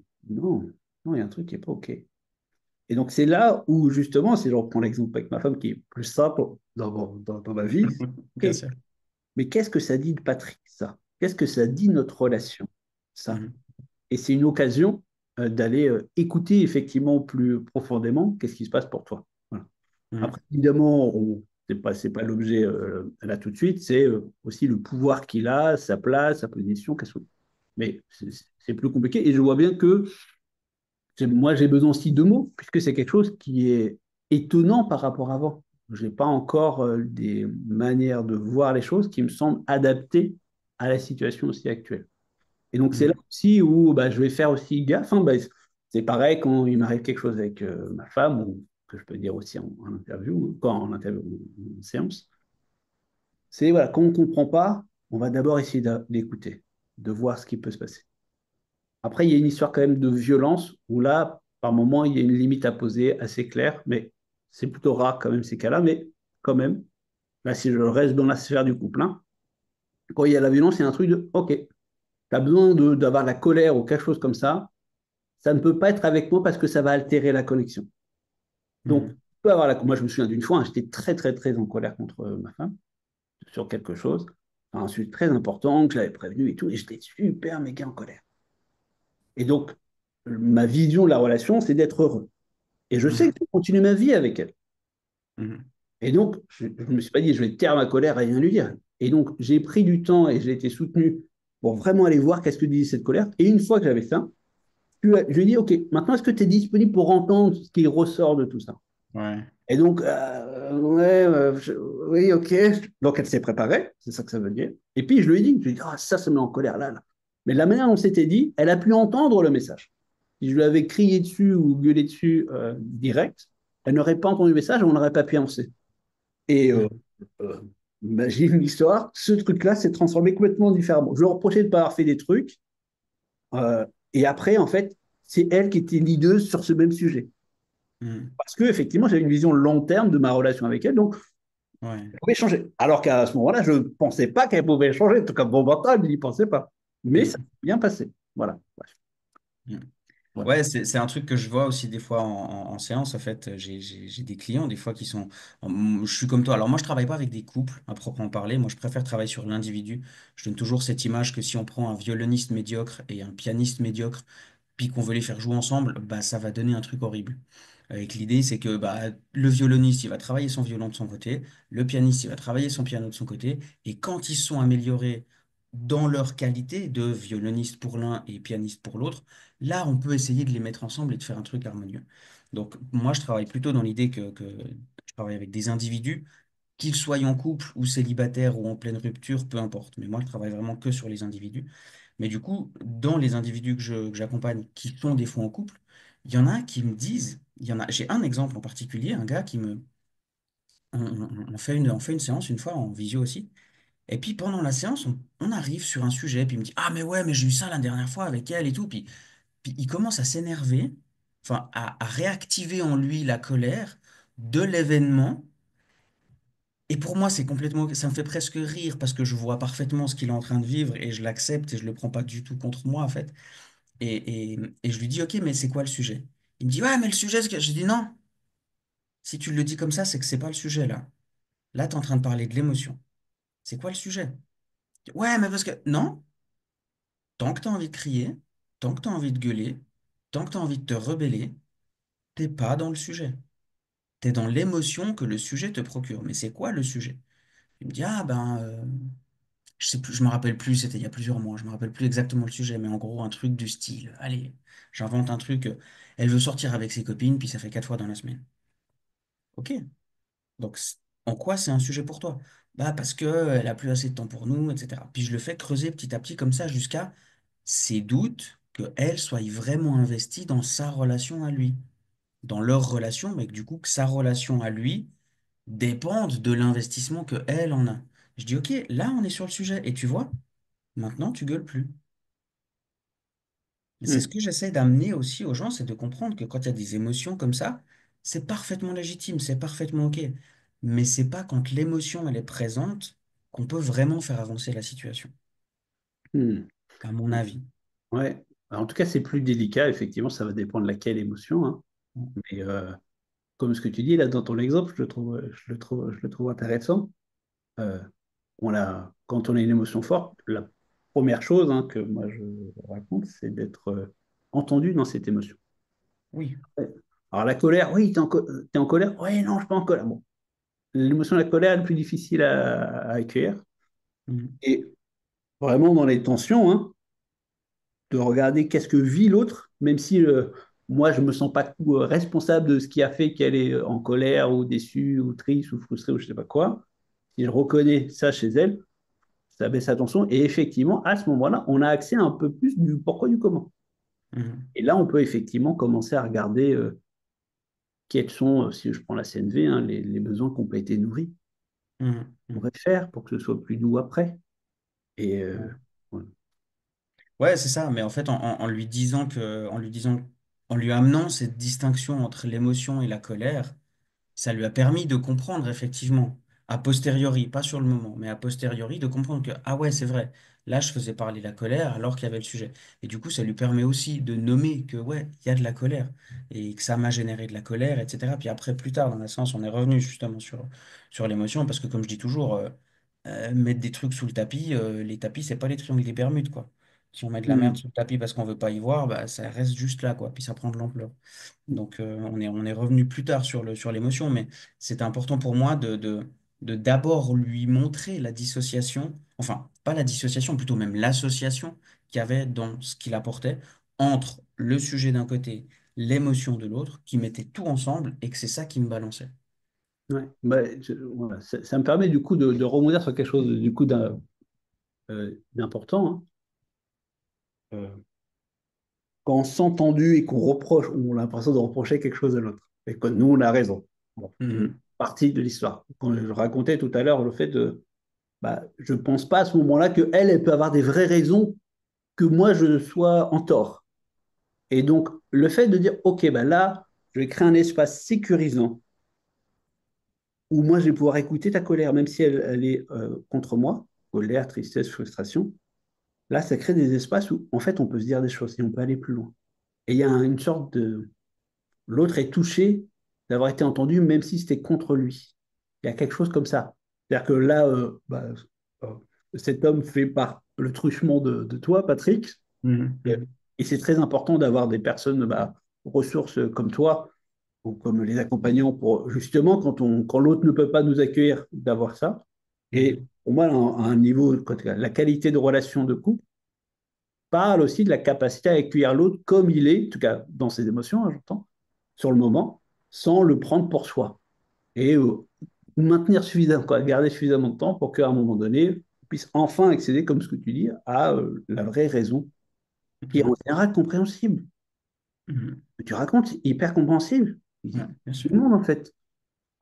non, il y a un truc qui est pas OK. Et donc c'est là où justement, si je reprends l'exemple avec ma femme qui est plus simple dans ma vie, Bien OK, sûr. mais qu'est-ce que ça dit de Patrick, ça? Qu'est-ce que ça dit de notre relation, ça? Mhm. Et c'est une occasion d'aller écouter effectivement plus profondément qu'est-ce qui se passe pour toi. Voilà. Mhm. Après, évidemment, c'est pas l'objet là tout de suite, c'est aussi le pouvoir qu'il a, sa place, sa position. Mais c'est plus compliqué. Et je vois bien que moi, j'ai besoin aussi de mots, puisque c'est quelque chose qui est étonnant par rapport à avant. Je n'ai pas encore des manières de voir les choses qui me semblent adaptées à la situation aussi actuelle. Et donc, c'est là Mhm. aussi où bah, je vais faire aussi gaffe. Hein, bah, c'est pareil quand il m'arrive quelque chose avec ma femme, ou que je peux dire aussi en interview, hein, quand en interview, en séance. C'est voilà, quand on ne comprend pas, on va d'abord essayer d'écouter, de voir ce qui peut se passer. Après, il y a une histoire quand même de violence où là, par moment, il y a une limite à poser assez claire, mais c'est plutôt rare quand même ces cas-là, mais quand même, là, si je reste dans la sphère du couple, hein, quand il y a la violence, il y a un truc de OK, tu as besoin d'avoir la colère ou quelque chose comme ça ne peut pas être avec moi parce que ça va altérer la connexion. Donc, Mhm. tu peux avoir moi, je me souviens d'une fois, hein, j'étais très, très, très en colère contre ma femme sur quelque chose, un sujet très important que je l'avais prévenu et tout, et j'étais super méga en colère. Et donc, ma vision de la relation, c'est d'être heureux. Et je sais que Mhm. je vais continuer ma vie avec elle. Mhm. Et donc, je ne me suis pas dit, je vais taire ma colère et rien lui dire. Et donc, j'ai pris du temps et j'ai été soutenu pour vraiment aller voir qu'est-ce que disait cette colère. Et une fois que j'avais ça, je lui ai dit, OK, maintenant, est-ce que tu es disponible pour entendre ce qui ressort de tout ça? Ouais. Et donc, ouais, oui, OK. Donc, elle s'est préparée, c'est ça que ça veut dire. Et puis, je lui ai dit, ah, ça me met en colère là, là. Mais de la manière dont on s'était dit, elle a pu entendre le message. Si je lui avais crié dessus ou gueulé dessus direct, elle n'aurait pas entendu le message et on n'aurait pas pu avancer. Et Mhm. euh, imagine l'histoire, ce truc-là s'est transformé complètement différemment. Je lui reprochais de ne pas avoir fait des trucs. Et après, en fait, c'est elle qui était leaduse sur ce même sujet. Mhm. Parce que effectivement, j'avais une vision long terme de ma relation avec elle, donc Ouais. elle pouvait changer. Alors qu'à ce moment-là, je ne pensais pas qu'elle pouvait changer. En tout cas, bon mental, il n'y pensait pas. Mais ça Mhm. s'est bien passé. Voilà. Bref. Mhm. Ouais. Ouais, c'est un truc que je vois aussi des fois en séance. En fait, j'ai des clients des fois qui sont. Je suis comme toi. Alors moi, je travaille pas avec des couples à proprement parler. Moi, je préfère travailler sur l'individu. Je donne toujours cette image que si on prend un violoniste médiocre et un pianiste médiocre, puis qu'on veut les faire jouer ensemble, bah ça va donner un truc horrible. Avec l'idée, c'est que bah, le violoniste, il va travailler son violon de son côté, le pianiste, il va travailler son piano de son côté, et quand ils sont améliorés dans leur qualité de violoniste pour l'un et pianiste pour l'autre, là, on peut essayer de les mettre ensemble et de faire un truc harmonieux. Donc, moi, je travaille plutôt dans l'idée que je travaille avec des individus, qu'ils soient en couple ou célibataires ou en pleine rupture, peu importe. Mais moi, je travaille vraiment que sur les individus. Mais du coup, dans les individus que j'accompagne, qui sont des fois en couple, il y en a qui me disent, j'ai un exemple en particulier, un gars qui me, on fait une séance une fois en visio aussi, et puis pendant la séance, on arrive sur un sujet, puis il me dit, ah mais ouais, mais j'ai eu ça la dernière fois avec elle et tout, puis il commence à s'énerver, enfin à réactiver en lui la colère de l'événement. Et pour moi, c'est complètement, ça me fait presque rire parce que je vois parfaitement ce qu'il est en train de vivre et je l'accepte et je le prends pas du tout contre moi en fait. Et je lui dis, ok, mais c'est quoi le sujet? Il me dit, ouais, mais le sujet, c'est que... Je dis, non, si tu le dis comme ça, c'est que c'est pas le sujet, là. Là, tu es en train de parler de l'émotion. C'est quoi le sujet? Ouais, mais parce que... Non, tant que tu as envie de crier, tant que tu as envie de gueuler, tant que tu as envie de te rebeller, t'es pas dans le sujet. Tu es dans l'émotion que le sujet te procure. Mais c'est quoi le sujet? Il me dit, ah ben, je sais plus, je me rappelle plus, c'était il y a plusieurs mois, je me rappelle plus exactement le sujet, mais en gros, un truc du style, allez, j'invente un truc, elle veut sortir avec ses copines, puis ça fait 4 fois dans la semaine. Ok, donc en quoi c'est un sujet pour toi? Bah parce que elle a plus assez de temps pour nous, etc. Puis je le fais creuser petit à petit comme ça jusqu'à ses doutes qu'elle soit vraiment investie dans sa relation à lui, dans leur relation, mais que du coup que sa relation à lui dépende de l'investissement que elle en a. Je dis ok, là on est sur le sujet, et tu vois, maintenant tu gueules plus. Et c'est ce Hmm. que j'essaie d'amener aussi aux gens, c'est de comprendre que quand il y a des émotions comme ça, c'est parfaitement légitime, c'est parfaitement OK. Mais c'est pas quand l'émotion elle est présente qu'on peut vraiment faire avancer la situation, Hmm. à mon avis. Ouais. En tout cas, c'est plus délicat. Effectivement, ça va dépendre de laquelle émotion, hein. Mais comme ce que tu dis là dans ton exemple, je le trouve intéressant. Euh, quand on a une émotion forte, la première chose, hein, que moi je raconte, c'est d'être entendu dans cette émotion. Oui. Ouais. Alors la colère, oui, t'es en colère? Oui, non, je suis pas en colère. Bon, l'émotion de la colère est le plus difficile à accueillir. Mhm. Et vraiment dans les tensions, hein, de regarder qu'est-ce que vit l'autre, même si moi je me sens pas responsable de ce qui a fait qu'elle est en colère ou déçue ou triste ou frustrée ou je sais pas quoi. Si je reconnais ça chez elle, ça baisse la tension. Et effectivement, à ce moment-là, on a accès à un peu plus du pourquoi du comment. Mhm. Et là, on peut effectivement commencer à regarder quels sont, si je prends la CNV, hein, les besoins qui n'ont pas été nourris. Mhm. On Mhm. pourrait faire pour que ce soit plus doux après. Et Ouais, voilà. ouais, c'est ça, mais en fait, en lui disant en lui amenant cette distinction entre l'émotion et la colère, ça lui a permis de comprendre effectivement, a posteriori, pas sur le moment, mais a posteriori, de comprendre que, ah ouais, c'est vrai, là, je faisais parler la colère alors qu'il y avait le sujet. Et du coup, ça lui permet aussi de nommer que, ouais, il y a de la colère et que ça m'a généré de la colère, etc. Puis après, plus tard, dans la séance, on est revenu justement sur l'émotion, parce que comme je dis toujours, mettre des trucs sous le tapis, les tapis, c'est pas les triangles des Bermudes, quoi. Si on met de la merde Hmm. sous le tapis parce qu'on veut pas y voir, bah, ça reste juste là, quoi. Puis ça prend de l'ampleur. Donc, on est revenu plus tard sur l'émotion, mais c'était important pour moi de d'abord lui montrer la dissociation, enfin, pas la dissociation, plutôt même l'association qu'il y avait dans ce qu'il apportait entre le sujet d'un côté, l'émotion de l'autre, qui mettait tout ensemble et que c'est ça qui me balançait. Ouais. Bah, voilà. Ça me permet du coup de rebondir sur quelque chose du coup d'important, hein. Euh, Quand on s'est tendu et qu'on reproche, on a l'impression de reprocher quelque chose à l'autre. Et que nous, on a raison. Bon, c'est une Mhm, partie de l'histoire. Quand je racontais tout à l'heure le fait de, bah, je ne pense pas à ce moment-là que elle peut avoir des vraies raisons que moi, je sois en tort. Et donc, le fait de dire, OK, bah là, je vais créer un espace sécurisant où moi, je vais pouvoir écouter ta colère, même si elle est contre moi, colère, tristesse, frustration. Là, ça crée des espaces où, en fait, on peut se dire des choses et on peut aller plus loin. Et il y a une sorte de... L'autre est touché d'avoir été entendu, même si c'était contre lui. Il y a quelque chose comme ça. C'est-à-dire que là, euh, cet homme fait par le truchement de toi, Patrick, Mhm, et, mhm, et c'est très important d'avoir des personnes ressources comme toi, ou comme les accompagnants, pour justement, quand l'autre ne peut pas nous accueillir, d'avoir ça. Et mhm, pour moi, à un niveau, la qualité de relation de couple parle aussi de la capacité à accueillir l'autre comme il est, en tout cas dans ses émotions, hein, j'entends, sur le moment, sans le prendre pour soi. Et maintenir suffisamment, quoi, garder suffisamment de temps pour qu'à un moment donné, on puisse enfin accéder, comme ce que tu dis, à la vraie raison, qui est en mhm, général compréhensible. mhm. Ce que tu racontes, c'est hyper compréhensible. Ouais, bien Tout sûr. le monde, en fait.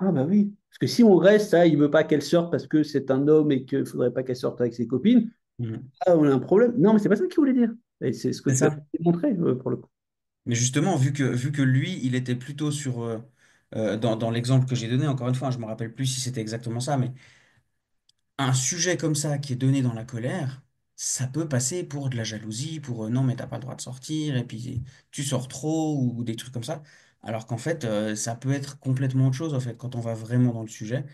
Ah bah oui. Parce que si on reste, il veut pas qu'elle sorte parce que c'est un homme et qu'il faudrait pas qu'elle sorte avec ses copines, Mhm. on a un problème. Non, mais c'est pas ça qu'il voulait dire. Et c'est ce que C'est tu as ça. démontré pour le coup. Mais justement, vu que lui, il était plutôt sur, dans l'exemple que j'ai donné, encore une fois, je me rappelle plus si c'était exactement ça, mais un sujet comme ça qui est donné dans la colère, ça peut passer pour de la jalousie, pour non, mais t'as pas le droit de sortir, et puis tu sors trop, ou des trucs comme ça. Alors qu'en fait, ça peut être complètement autre chose, en fait, quand on va vraiment dans le sujet.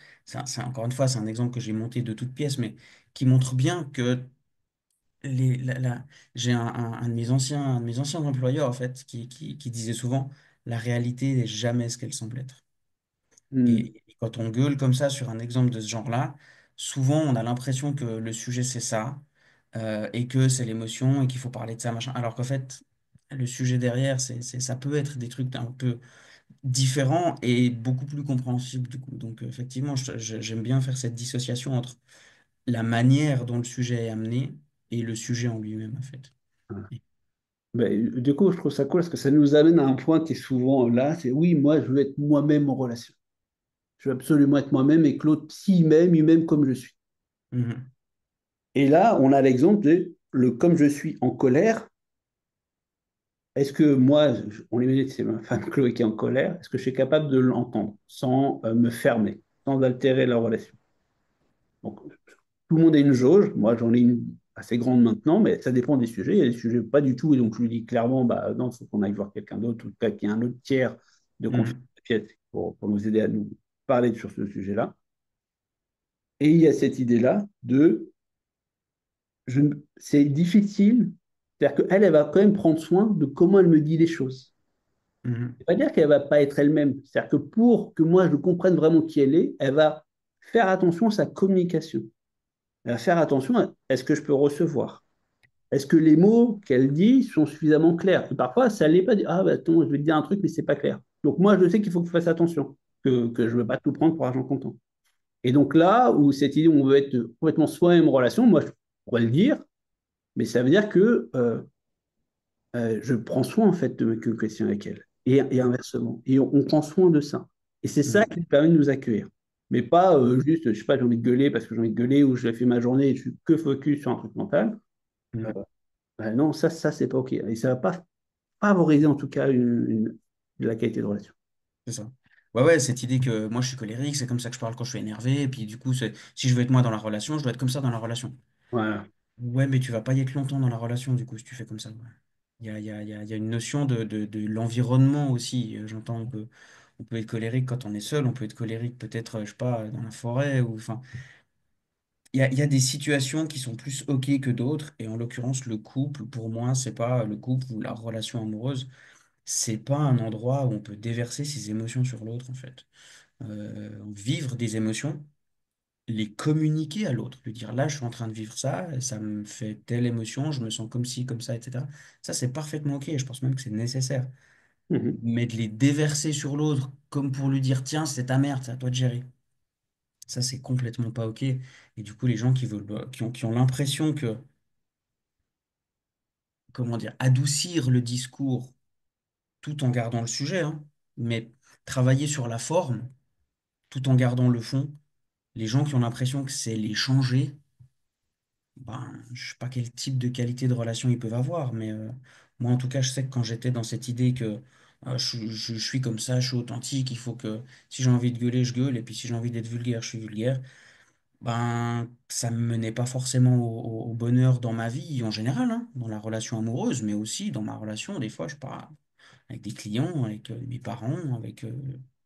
Encore une fois, c'est un exemple que j'ai monté de toutes pièces, mais qui montre bien que j'ai un de mes anciens employeurs, en fait, qui disait souvent, la réalité n'est jamais ce qu'elle semble être. Hmm. Et quand on gueule comme ça sur un exemple de ce genre-là, souvent on a l'impression que le sujet c'est ça, et que c'est l'émotion, et qu'il faut parler de ça, machin. Alors qu'en fait, le sujet derrière, ça peut être des trucs un peu différents et beaucoup plus compréhensibles du coup. Donc effectivement, j'aime bien faire cette dissociation entre la manière dont le sujet est amené et le sujet en lui-même, en fait. Ben, du coup, je trouve ça cool parce que ça nous amène à un point qui est souvent là, c'est oui, moi, je veux être moi-même en relation. Je veux absolument être moi-même et que l'autre, il m'aime comme je suis. Mhm, Et là, on a l'exemple de le comme je suis en colère. Est-ce que moi, on imagine que c'est ma femme Chloé qui est en colère, est-ce que je suis capable de l'entendre sans me fermer, sans altérer la relation? Donc, tout le monde a une jauge. Moi, j'en ai une assez grande maintenant, mais ça dépend des sujets. Il y a des sujets pas du tout. Et donc, je lui dis clairement, bah, non, il faut qu'on aille voir quelqu'un d'autre, ou qu'il y ait un autre tiers de confiance mhm, pour nous aider à nous parler sur ce sujet-là. Et il y a cette idée-là de, c'est difficile. C'est-à-dire qu'elle, elle va quand même prendre soin de comment elle me dit les choses. mhm, C'est pas dire qu'elle va pas être elle-même. C'est-à-dire que pour que moi, je comprenne vraiment qui elle est, elle va faire attention à sa communication. Elle va faire attention à est-ce que je peux recevoir? Est-ce que les mots qu'elle dit sont suffisamment clairs? Et parfois, ça ne l'est pas. Ah, bah, attends, je vais te dire un truc, mais c'est pas clair. Donc, moi, je sais qu'il faut que je fasse attention, que je ne veux pas tout prendre pour argent comptant. Et donc, là où cette idée où on veut être complètement soi-même en relation, moi, je pourrais le dire, mais ça veut dire que je prends soin, en fait, de mes communications avec elle. Et inversement. Et on prend soin de ça. Et c'est ça mhm, qui nous permet de nous accueillir. Mais pas juste, je sais pas, j'ai envie de gueuler parce que j'ai envie de gueuler ou je fais ma journée et je suis que focus sur un truc mental. Euh, mhm. non, ça c'est pas OK. Et ça va pas favoriser en tout cas la qualité de relation. C'est ça. Ouais, ouais, cette idée que moi je suis colérique, c'est comme ça que je parle quand je suis énervé, et puis du coup, si je veux être moi dans la relation, je dois être comme ça dans la relation. Voilà. Ouais, mais tu vas pas y être longtemps dans la relation, du coup, si tu fais comme ça. Ouais. Il y a une notion de l'environnement aussi. J'entends, on peut être colérique quand on est seul, on peut être colérique peut-être, je sais pas, dans la forêt, ou enfin, il y a des situations qui sont plus OK que d'autres, et en l'occurrence, le couple, pour moi, c'est pas le couple ou la relation amoureuse, c'est pas un endroit où on peut déverser ses émotions sur l'autre, en fait. Vivre des émotions, les communiquer à l'autre, lui dire là, je suis en train de vivre ça, et ça me fait telle émotion, je me sens comme ci, comme ça, etc. Ça, c'est parfaitement OK, et je pense même que c'est nécessaire. Mhm. Mais de les déverser sur l'autre, comme pour lui dire, tiens, c'est ta merde, c'est à toi de gérer. Ça, c'est complètement pas OK. Et du coup, les gens qui ont l'impression que, comment dire, adoucir le discours tout en gardant le sujet, hein, mais travailler sur la forme tout en gardant le fond, les gens qui ont l'impression que c'est les changer, ben, je sais pas quel type de qualité de relation ils peuvent avoir, mais moi en tout cas, je sais que quand j'étais dans cette idée que je suis comme ça, je suis authentique, il faut que si j'ai envie de gueuler, je gueule, et puis si j'ai envie d'être vulgaire, je suis vulgaire, Ben, ça me menait pas forcément au bonheur dans ma vie en général, hein, dans la relation amoureuse, mais aussi dans ma relation. Des fois, je pars avec des clients, avec mes parents, avec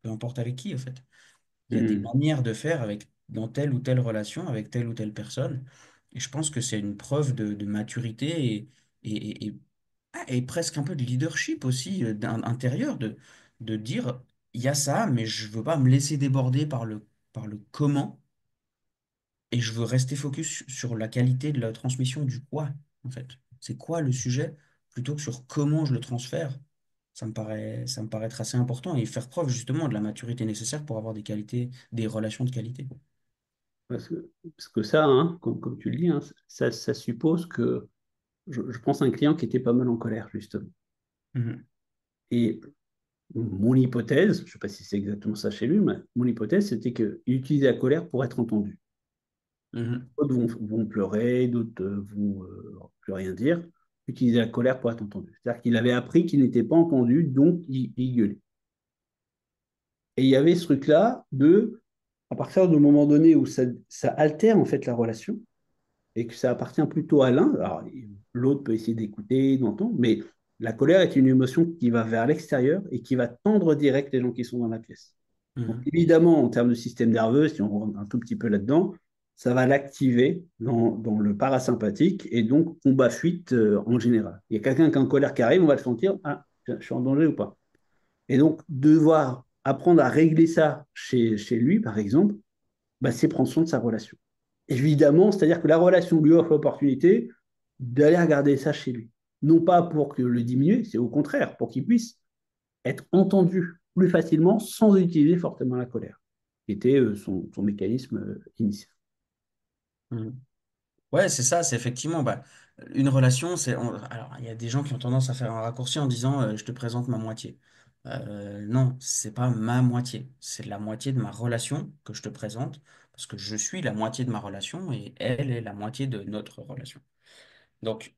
peu importe avec qui, en fait. Il y a des Hmm. manières de faire avec, dans telle ou telle relation, avec telle ou telle personne. Et je pense que c'est une preuve de maturité et presque un peu de leadership aussi intérieur de dire, il y a ça, mais je veux pas me laisser déborder par le comment. Et je veux rester focus sur la qualité de la transmission du quoi, en fait. C'est quoi le sujet, plutôt que sur comment je le transfère. Ça me paraît être assez important et faire preuve justement de la maturité nécessaire pour avoir des qualités, des relations de qualité. Parce que ça, hein, comme tu le dis, hein, ça suppose que je pense à un client qui était pas mal en colère, justement. Mhm. Et mon hypothèse, je ne sais pas si c'est exactement ça chez lui, mais mon hypothèse, c'était qu'il utilisait la colère pour être entendu. Mhm. D'autres vont pleurer, d'autres vont plus rien dire. Utiliser la colère pour être entendu. C'est-à-dire qu'il avait appris qu'il n'était pas entendu, donc il gueulait. Et il y avait ce truc-là de, à partir du moment donné où ça altère en fait la relation, et que ça appartient plutôt à l'un, alors l'autre peut essayer d'écouter, d'entendre, mais la colère est une émotion qui va vers l'extérieur et qui va tendre direct les gens qui sont dans la pièce. Donc Mhm. évidemment, en termes de système nerveux, si on rentre un tout petit peu là-dedans, ça va l'activer dans le parasympathique et donc combat-fuite en général. Il y a quelqu'un qui est en colère qui arrive, on va le sentir, ah, je suis en danger ou pas. Et donc devoir apprendre à régler ça chez lui, par exemple, bah, c'est prendre soin de sa relation. Évidemment, c'est-à-dire que la relation lui offre l'opportunité d'aller regarder ça chez lui. Non pas pour que le diminuer, c'est au contraire, pour qu'il puisse être entendu plus facilement sans utiliser fortement la colère, qui était son mécanisme initial. Mhm. Ouais, c'est ça, c'est effectivement bah, une relation. Alors, il y a des gens qui ont tendance à faire un raccourci en disant je te présente ma moitié. Non, c'est pas ma moitié, c'est la moitié de ma relation que je te présente parce que je suis la moitié de ma relation et elle est la moitié de notre relation. Donc,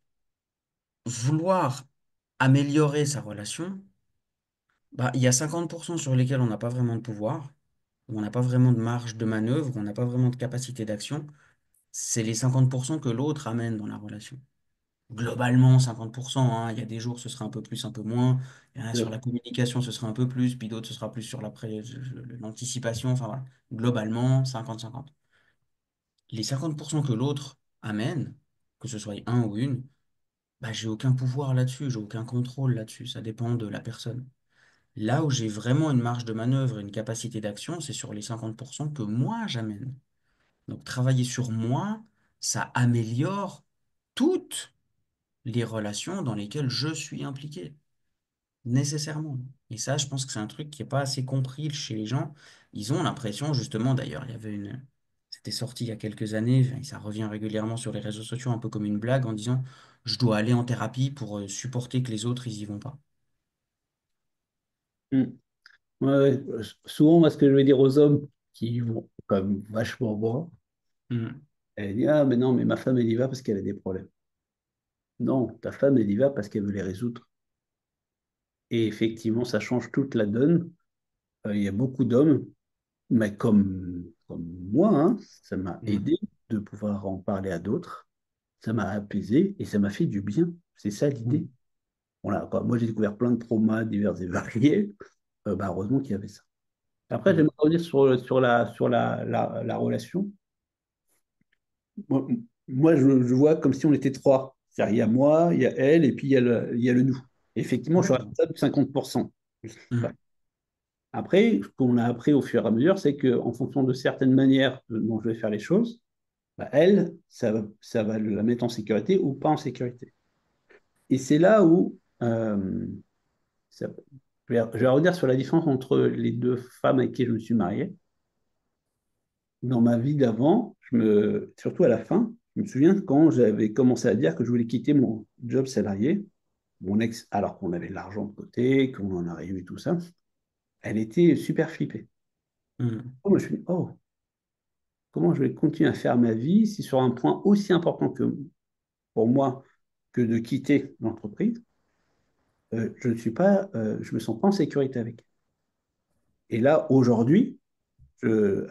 vouloir améliorer sa relation, bah, il y a 50% sur lesquels on n'a pas vraiment de pouvoir, où on n'a pas vraiment de marge de manœuvre, on n'a pas vraiment de capacité d'action. C'est les 50% que l'autre amène dans la relation. Globalement, 50%, hein. Il y a des jours, ce sera un peu plus, un peu moins. Il y en a sur la communication, ce sera un peu plus, puis d'autres, ce sera plus sur l'anticipation. Enfin voilà. Globalement, 50-50. Les 50% que l'autre amène, que ce soit un ou une, bah, j'ai aucun pouvoir là-dessus, j'ai aucun contrôle là-dessus. Ça dépend de la personne. Là où j'ai vraiment une marge de manœuvre et une capacité d'action, c'est sur les 50% que moi j'amène. Donc travailler sur moi, ça améliore toutes les relations dans lesquelles je suis impliqué, nécessairement. Et ça, je pense que c'est un truc qui n'est pas assez compris chez les gens. Ils ont l'impression, justement, d'ailleurs, il y avait une... C'était sorti il y a quelques années, et ça revient régulièrement sur les réseaux sociaux, un peu comme une blague, en disant, je dois aller en thérapie pour supporter que les autres, ils y vont pas. Mm. Ouais, ouais. Souvent, moi, ce que je vais dire aux hommes qui vont comme vachement voir, Mm. elle dit, ah, mais non, mais ma femme, elle y va parce qu'elle a des problèmes. Non, ta femme, elle y va parce qu'elle veut les résoudre. Et effectivement, ça change toute la donne. Il y a beaucoup d'hommes, mais comme moi, hein, ça m'a Mm. aidé de pouvoir en parler à d'autres. Ça m'a apaisé et ça m'a fait du bien. C'est ça l'idée. Mm. Voilà, quoi. Moi, j'ai découvert plein de traumas divers et variés. Bah, heureusement qu'il y avait ça. Après, Mm. j'aimerais revenir sur la relation. Moi, je vois comme si on était trois. C'est-à-dire, il y a moi, il y a elle, et puis il y a le nous. Effectivement, je suis Ouais. responsable de 50%. Mm. Après, ce qu'on a appris au fur et à mesure, c'est qu'en fonction de certaines manières dont je vais faire les choses, bah, elle, ça va la mettre en sécurité ou pas en sécurité. Et c'est là où je vais revenir sur la différence entre les deux femmes avec qui je me suis marié. Dans ma vie d'avant, surtout à la fin, je me souviens quand j'avais commencé à dire que je voulais quitter mon job salarié, mon ex, alors qu'on avait de l'argent de côté, qu'on en arrivait tout ça, elle était super flippée. Mm. Moi, je me suis dit, oh, comment je vais continuer à faire ma vie si sur un point aussi important pour moi que de quitter l'entreprise, je me sens pas en sécurité avec. Et là, aujourd'hui,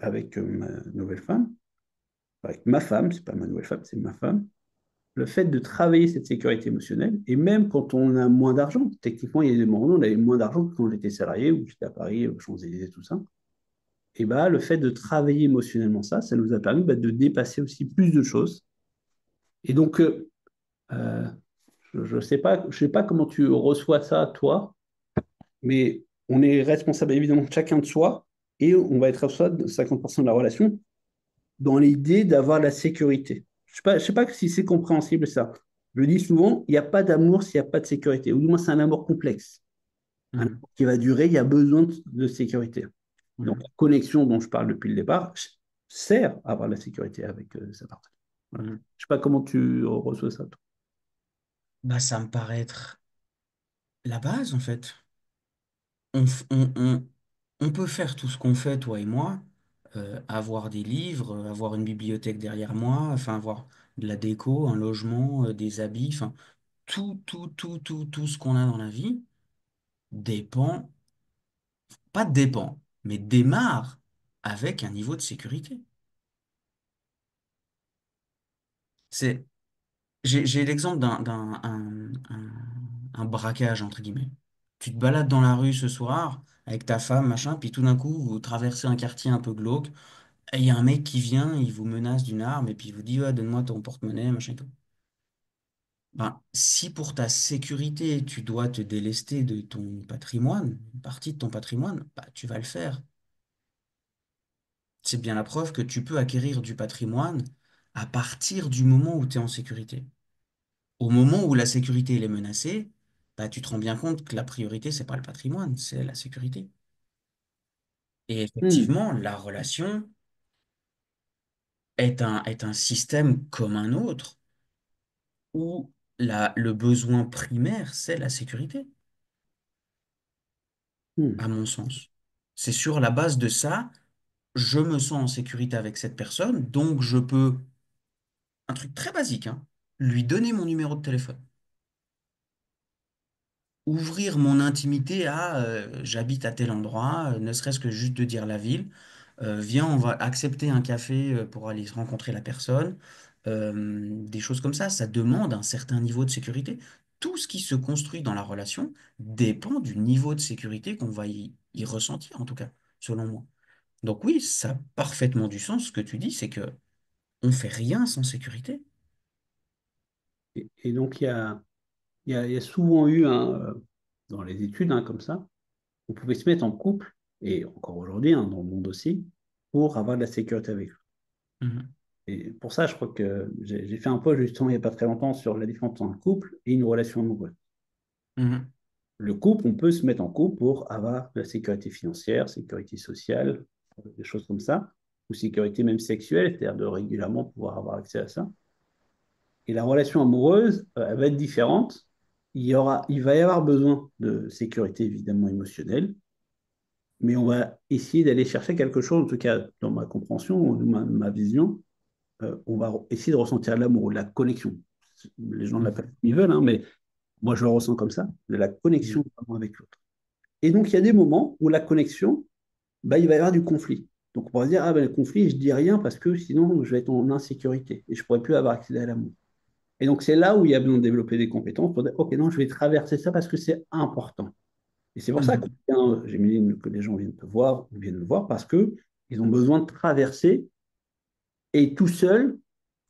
avec ma nouvelle femme, avec ma femme, c'est pas ma nouvelle femme, c'est ma femme, le fait de travailler cette sécurité émotionnelle, et même quand on a moins d'argent, techniquement, il y a des moments où on avait moins d'argent que quand j'étais salarié, ou j'étais à Paris, aux Champs-Élysées, tout ça, et bah, le fait de travailler émotionnellement ça, ça nous a permis bah, de dépasser aussi plus de choses. Et donc, euh, je ne sais pas comment tu reçois ça, toi, mais on est responsable évidemment chacun de soi, et on va être responsable de 50% de la relation dans l'idée d'avoir la sécurité. Je sais pas si c'est compréhensible ça. Je dis souvent, il n'y a pas d'amour s'il n'y a pas de sécurité, ou du moins c'est un amour complexe. Un Mhm. amour qui va durer, il y a besoin de sécurité. Donc Mhm. la connexion dont je parle depuis le départ sert à avoir la sécurité avec sa partenaire. Voilà. Mhm. Je sais pas comment tu reçois ça, toi. Bah, ça me paraît être la base, en fait. On peut faire tout ce qu'on fait, toi et moi, avoir des livres, avoir une bibliothèque derrière moi, enfin, avoir de la déco, un logement, des habits, enfin, tout ce qu'on a dans la vie dépend, pas dépend, mais démarre avec un niveau de sécurité. C'est, j'ai l'exemple un braquage, entre guillemets. Tu te balades dans la rue ce soir avec ta femme, machin, puis tout d'un coup, vous traversez un quartier un peu glauque, et il y a un mec qui vient, il vous menace d'une arme, et puis il vous dit, ouais, donne-moi ton porte-monnaie, machin et tout. Ben, si pour ta sécurité, tu dois te délester de ton patrimoine, une partie de ton patrimoine, bah, tu vas le faire. C'est bien la preuve que tu peux acquérir du patrimoine à partir du moment où tu es en sécurité. Au moment où la sécurité elle est menacée, bah, tu te rends bien compte que la priorité, c'est pas le patrimoine, c'est la sécurité. Et Hmm, effectivement, la relation est un système comme un autre où le besoin primaire, c'est la sécurité, hmm, à mon sens. C'est sur la base de ça, je me sens en sécurité avec cette personne, donc je peux, un truc très basique, hein, lui donner mon numéro de téléphone. Ouvrir mon intimité à j'habite à tel endroit, ne serait-ce que juste de dire la ville. Viens, on va accepter un café pour aller rencontrer la personne. Des choses comme ça demande un certain niveau de sécurité. Tout ce qui se construit dans la relation dépend du niveau de sécurité qu'on va y ressentir, en tout cas, selon moi. Donc oui, ça a parfaitement du sens. Ce que tu dis, c'est que on fait rien sans sécurité. et donc, il y a souvent eu, dans les études comme ça, on pouvait se mettre en couple, et encore aujourd'hui, dans le monde aussi, pour avoir de la sécurité avec eux. Mhm. Et pour ça, je crois que j'ai fait un post justement il n'y a pas très longtemps sur la différence entre un couple et une relation amoureuse. Mhm. Le couple, on peut se mettre en couple pour avoir de la sécurité financière, sécurité sociale, des choses comme ça, ou sécurité même sexuelle, c'est-à-dire de régulièrement pouvoir avoir accès à ça. Et la relation amoureuse, elle va être différente. Il va y avoir besoin de sécurité évidemment émotionnelle, mais on va essayer d'aller chercher quelque chose, en tout cas dans ma compréhension, ou ma vision, on va essayer de ressentir l'amour, la connexion. Les gens l'appellent comme ils veulent, mais moi je le ressens comme ça, de la connexion Mhm. vraiment avec l'autre. Et donc il y a des moments où la connexion, bah, il va y avoir du conflit. Donc on va se dire, ah ben le conflit, je dis rien parce que sinon je vais être en insécurité et je ne pourrai plus avoir accès à l'amour. Et donc c'est là où il y a besoin de développer des compétences pour dire, ok, non, je vais traverser ça parce que c'est important. Et c'est pour ça que Mhm. j'imagine que les gens viennent te voir, ou viennent me voir parce que ils ont besoin de traverser et tout seuls,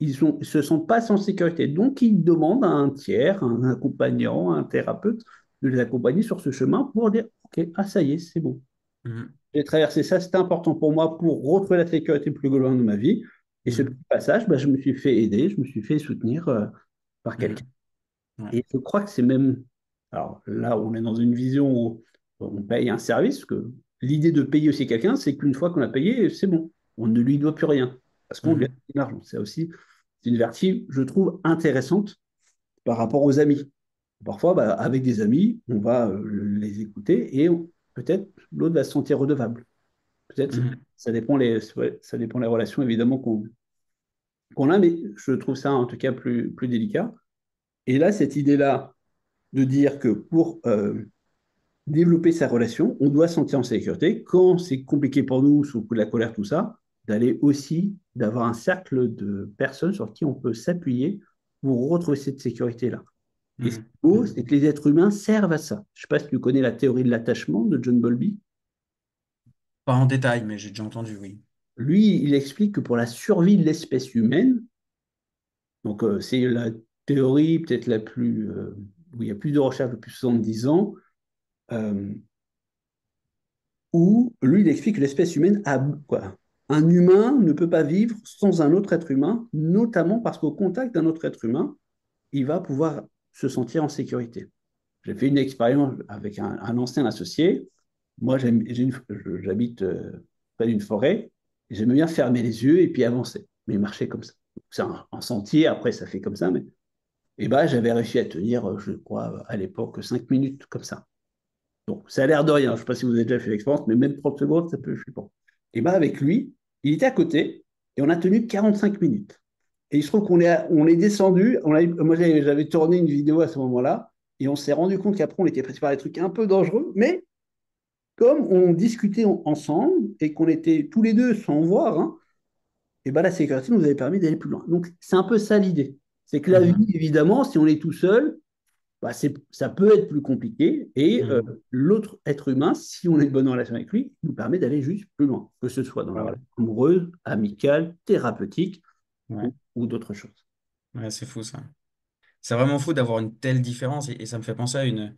ils se sentent pas en sécurité. Donc, ils demandent à un tiers, un accompagnant, un thérapeute, de les accompagner sur ce chemin pour dire, OK, ah ça y est, c'est bon. Mhm. J'ai traversé ça, c'était important pour moi pour retrouver la sécurité plus globalement de ma vie. Et ce petit Mhm. passage, bah, je me suis fait aider, je me suis fait soutenir par quelqu'un. Mhm. Ouais. Et je crois que c'est même, alors là, on est dans une vision où on paye un service, que l'idée de payer aussi quelqu'un, c'est qu'une fois qu'on a payé, c'est bon, on ne lui doit plus rien, parce qu'on lui a Mhm. donné de l'argent. C'est aussi c'est une vertu, je trouve, intéressante par rapport aux amis. Parfois, bah, avec des amis, on va les écouter et peut-être l'autre va se sentir redevable. Peut-être, Mhm. ça dépend ouais, ça dépend les relations évidemment qu'on a, mais je trouve ça en tout cas plus délicat. Et là, cette idée-là de dire que pour développer sa relation, on doit se sentir en sécurité. Quand c'est compliqué pour nous, sous le coup de la colère, tout ça, d'aller aussi, d'avoir un cercle de personnes sur qui on peut s'appuyer pour retrouver cette sécurité-là. Et ce qui Mhm. est beau, Mhm. c'est que les êtres humains servent à ça. Je ne sais pas si tu connais la théorie de l'attachement de John Bowlby. Pas en détail, mais j'ai déjà entendu, oui. Lui, il explique que pour la survie de l'espèce humaine, donc c'est la théorie peut-être la plus, où il y a plus de recherches depuis 70 ans, euh, où lui, il explique que l'espèce humaine a quoi? Un humain ne peut pas vivre sans un autre être humain, notamment parce qu'au contact d'un autre être humain, il va pouvoir se sentir en sécurité. J'ai fait une expérience avec un ancien associé. Moi, j'habite près d'une forêt. Et j'aime bien fermer les yeux et puis avancer, mais marcher comme ça. C'est un sentier, après ça fait comme ça, mais et ben, j'avais réussi à tenir, je crois, à l'époque, 5 minutes comme ça. Donc, ça a l'air de rien. Je ne sais pas si vous avez déjà fait l'expérience, mais même 30 secondes, ça peut, je sais pas. Et ben, avec lui, il était à côté et on a tenu 45 minutes. Et il se trouve on est descendu. Moi, j'avais tourné une vidéo à ce moment-là et on s'est rendu compte qu'après, on était passé par des trucs un peu dangereux, mais comme on discutait ensemble et qu'on était tous les deux sans voir, hein, et ben la sécurité nous avait permis d'aller plus loin. Donc, c'est un peu ça l'idée. C'est que la vie, Mhm. évidemment, si on est tout seul, bah, ça peut être plus compliqué. Et Mhm. l'autre être humain, si on a une bonne relation avec lui, nous permet d'aller juste plus loin, que ce soit dans la Ouais, relation amoureuse, amicale, thérapeutique ouais, ou d'autres choses. ouais, c'est fou ça. C'est vraiment fou d'avoir une telle différence et ça me fait penser à une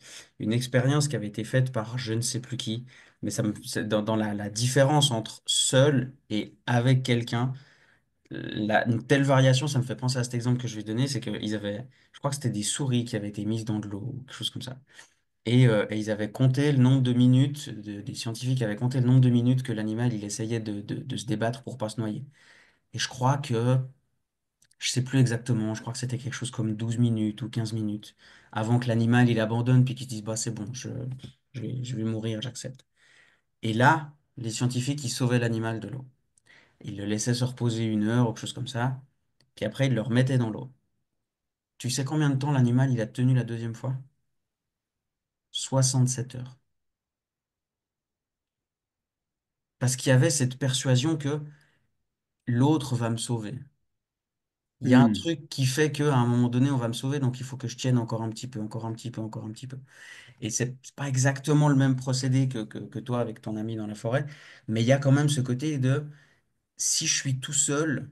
expérience qui avait été faite par je ne sais plus qui, mais c'est dans la différence entre seul et avec quelqu'un, une telle variation, ça me fait penser à cet exemple que je vais donner, c'est qu'ils avaient, je crois que c'était des souris qui avaient été mises dans de l'eau, ou quelque chose comme ça. Et ils avaient compté le nombre de minutes, des scientifiques avaient compté le nombre de minutes que l'animal il essayait de se débattre pour pas se noyer. Et je crois que je sais plus exactement, je crois que c'était quelque chose comme 12 minutes ou 15 minutes avant que l'animal il abandonne puis qu'il se dise bah c'est bon, je vais mourir, j'accepte. Et là, les scientifiques ils sauvaient l'animal de l'eau. Ils le laissaient se reposer 1 heure ou quelque chose comme ça, puis après ils le remettaient dans l'eau. Tu sais combien de temps l'animal il a tenu la deuxième fois? 67 heures. Parce qu'il y avait cette persuasion que l'autre va me sauver. Il y a un Hmm. truc qui fait qu'à un moment donné, on va me sauver, donc il faut que je tienne encore un petit peu, encore un petit peu, encore un petit peu. Et c'est pas exactement le même procédé que toi avec ton ami dans la forêt, mais il y a quand même ce côté de si je suis tout seul,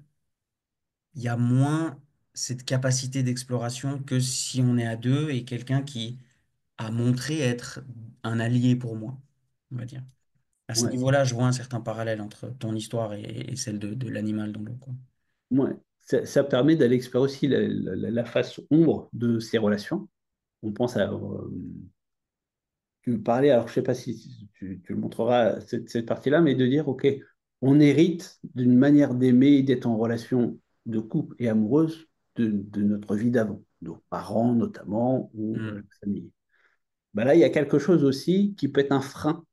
il y a moins cette capacité d'exploration que si on est à deux et quelqu'un qui a montré être un allié pour moi, on va dire. À ce Ouais, niveau-là, je vois un certain parallèle entre ton histoire et celle de l'animal dans l'eau, quoi. ouais. Ça permet d'aller explorer aussi la face ombre de ces relations. On pense à, tu parlais, alors je ne sais pas si tu le montreras, cette partie-là, mais de dire, OK, on hérite d'une manière d'aimer et d'être en relation de couple et amoureuse de notre vie d'avant, nos parents notamment, ou la Hmm. famille. Ben là, il y a quelque chose aussi qui peut être un frein.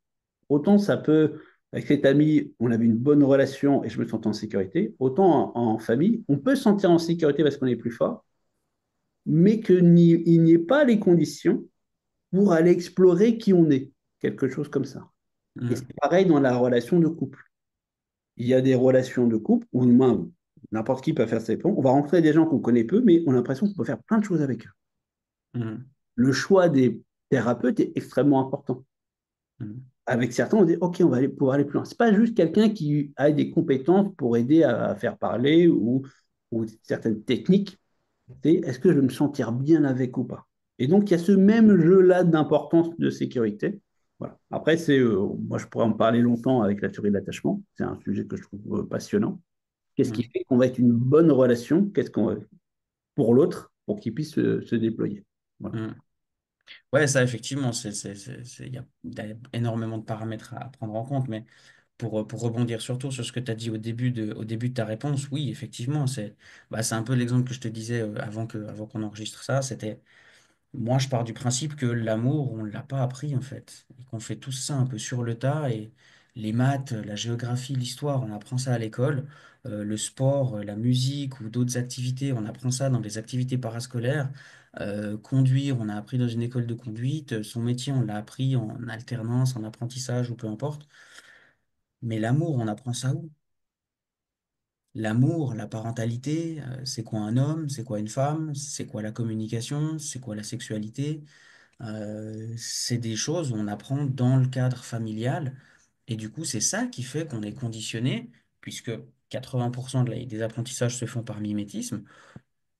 Autant ça peut, avec cet ami, on avait une bonne relation et je me sentais en sécurité, autant en famille, on peut se sentir en sécurité parce qu'on est plus fort, mais qu'il n'y ait pas les conditions pour aller explorer qui on est, quelque chose comme ça. Et Hmm. c'est pareil dans la relation de couple. Il y a des relations de couple où n'importe qui peut faire ses plans. On va rencontrer des gens qu'on connaît peu, mais on a l'impression qu'on peut faire plein de choses avec eux. Hmm. Le choix des thérapeutes est extrêmement important. Hmm. Avec certains, on dit OK, on va aller pouvoir aller plus loin. C'est pas juste quelqu'un qui a des compétences pour aider à faire parler ou certaines techniques. C'est est-ce que je vais me sentir bien avec ou pas? Et donc, il y a ce même jeu-là d'importance de sécurité. Voilà. Après, moi, je pourrais en parler longtemps avec la théorie de l'attachement. C'est un sujet que je trouve passionnant. Qu'est-ce qui Hmm. fait qu'on va être une bonne relation? Qu'est-ce qu'on va pour l'autre pour qu'il puisse se déployer? Voilà. Hmm. Ouais, ça, effectivement, il y a énormément de paramètres à prendre en compte, mais pour rebondir surtout sur ce que tu as dit au début de ta réponse, oui, effectivement, c'est un peu l'exemple que je te disais avant qu'on enregistre ça, c'était, moi, je pars du principe que l'amour, on ne l'a pas appris, en fait, et qu'on fait tout ça un peu sur le tas, et les maths, la géographie, l'histoire, on apprend ça à l'école, le sport, la musique ou d'autres activités, on apprend ça dans des activités parascolaires. Conduire, on a appris dans une école de conduite. Son métier, on l'a appris en alternance, en apprentissage ou peu importe. Mais l'amour, on apprend ça où? l'amour, la parentalité, c'est quoi un homme, c'est quoi une femme, c'est quoi la communication, c'est quoi la sexualité. C'est des choses où on apprend dans le cadre familial. Et du coup, c'est ça qui fait qu'on est conditionné, puisque 80% des apprentissages se font par mimétisme.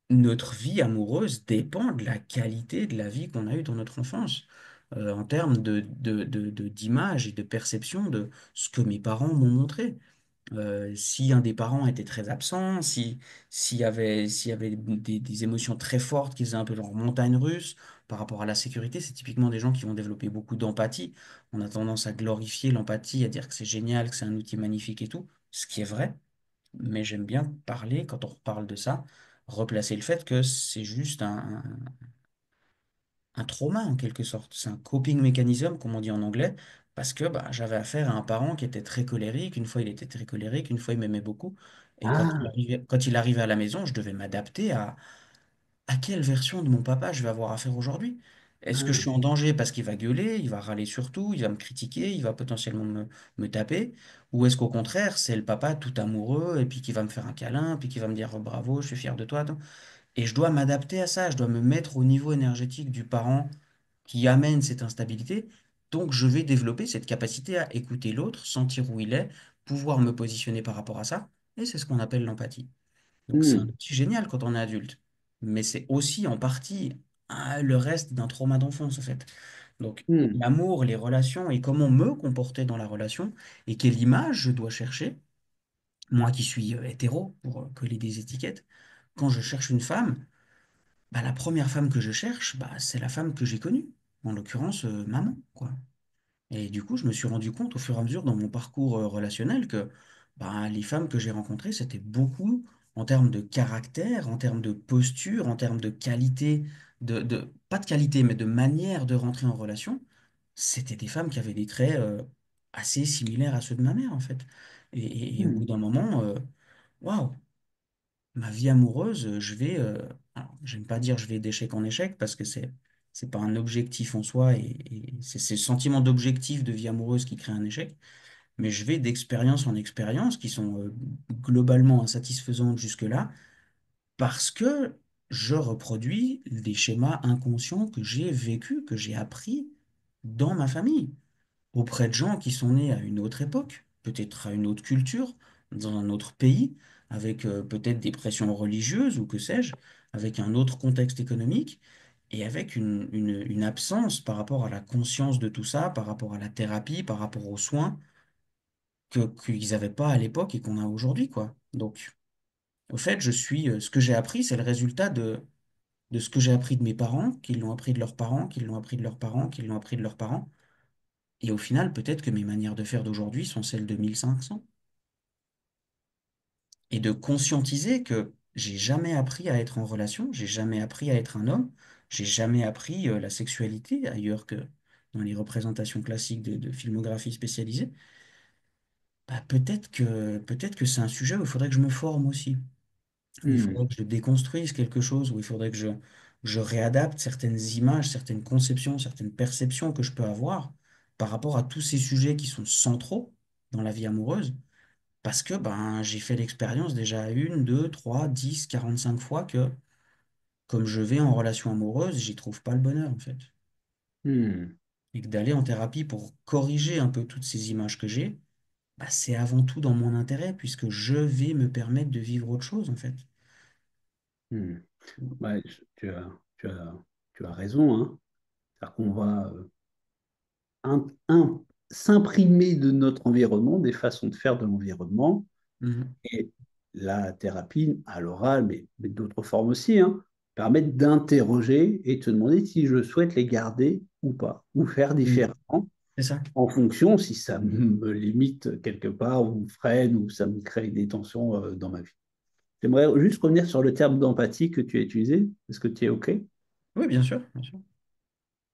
Notre vie amoureuse dépend de la qualité de la vie qu'on a eue dans notre enfance, en termes d'image et de perception de ce que mes parents m'ont montré. Si un des parents était très absent, s'il y avait des émotions très fortes qui faisaient un peu genre montagne russe par rapport à la sécurité, c'est typiquement des gens qui vont développer beaucoup d'empathie. On a tendance à glorifier l'empathie, à dire que c'est génial, que c'est un outil magnifique et tout, ce qui est vrai, mais j'aime bien parler, quand on reparle de ça, replacer le fait que c'est juste un trauma en quelque sorte. C'est un coping mechanism, comme on dit en anglais, parce que bah, j'avais affaire à un parent qui était très colérique. Une fois, il était très colérique, une fois, il m'aimait beaucoup. Et Ah, quand il arrivait à la maison, je devais m'adapter à quelle version de mon papa je vais avoir affaire aujourd'hui. Est-ce que je ah, suis en danger parce qu'il va gueuler, il va râler sur tout, il va me critiquer, il va potentiellement me taper? Ou est-ce qu'au contraire, c'est le papa tout amoureux et puis qui va me faire un câlin, puis qui va me dire bravo, je suis fier de toi. Et je dois m'adapter à ça, je dois me mettre au niveau énergétique du parent qui amène cette instabilité. Donc, je vais développer cette capacité à écouter l'autre, sentir où il est, pouvoir me positionner par rapport à ça. Et c'est ce qu'on appelle l'empathie. Donc, c'est un hmm, outil génial quand on est adulte. Mais c'est aussi en partie le reste d'un trauma d'enfance, en fait. Donc, hmm, l'amour, les relations et comment me comporter dans la relation et quelle image je dois chercher, moi qui suis hétéro, pour coller des étiquettes, quand je cherche une femme, bah, la première femme que je cherche, bah, c'est la femme que j'ai connue, en l'occurrence maman, quoi. Et du coup, je me suis rendu compte au fur et à mesure dans mon parcours relationnel que bah, les femmes que j'ai rencontrées, c'était beaucoup en termes de caractère, en termes de posture, en termes de qualité, pas de qualité, mais de manière de rentrer en relation. C'était des femmes qui avaient des traits assez similaires à ceux de ma mère, en fait. Et au bout hmm, d'un moment, waouh! Ma vie amoureuse, alors, j'aime pas dire je vais d'échec en échec parce que c'est pas un objectif en soi et c'est ces sentiments d'objectif de vie amoureuse qui créent un échec, mais je vais d'expérience en expérience qui sont globalement insatisfaisantes jusque-là parce que je reproduis des schémas inconscients que j'ai vécus, que j'ai appris dans ma famille auprès de gens qui sont nés à une autre époque, peut-être à une autre culture, dans un autre pays, avec peut-être des pressions religieuses ou que sais-je, avec un autre contexte économique et avec une absence par rapport à la conscience de tout ça, par rapport à la thérapie, par rapport aux soins qu'ils n'avaient pas à l'époque et qu'on a aujourd'hui, quoi. Donc, au fait, ce que j'ai appris, c'est le résultat de ce que j'ai appris de mes parents, qui l'ont appris de leurs parents, qui l'ont appris de leurs parents, qui l'ont appris de leurs parents. Et au final, peut-être que mes manières de faire d'aujourd'hui sont celles de 1500. Et de conscientiser que j'ai jamais appris à être en relation, j'ai jamais appris à être un homme, j'ai jamais appris la sexualité ailleurs que dans les représentations classiques de filmographie spécialisée. Bah, peut-être que c'est un sujet où il faudrait que je me forme aussi, où il faudrait hmm, que je déconstruise quelque chose, où il faudrait que je réadapte certaines images, certaines conceptions, certaines perceptions que je peux avoir par rapport à tous ces sujets qui sont centraux dans la vie amoureuse. Parce que ben, j'ai fait l'expérience déjà une, deux, trois, 10, 45 fois que comme je vais en relation amoureuse, j'y trouve pas le bonheur en fait. hmm, Et que d'aller en thérapie pour corriger un peu toutes ces images que j'ai, bah, c'est avant tout dans mon intérêt puisque je vais me permettre de vivre autre chose en fait. hmm. Ouais, tu as raison, hein. C'est-à-dire qu'on va s'imprimer de notre environnement, des façons de faire de l'environnement. Mhm. Et la thérapie à l'oral, mais d'autres formes aussi, hein, permettent d'interroger et de te demander si je souhaite les garder ou pas, ou faire Mhm. différemment C'est ça. en fonction si ça me limite quelque part, ou me freine, ou ça me crée des tensions dans ma vie. J'aimerais juste revenir sur le terme d'empathie que tu as utilisé. Est-ce que tu es OK? Oui, bien sûr, bien sûr.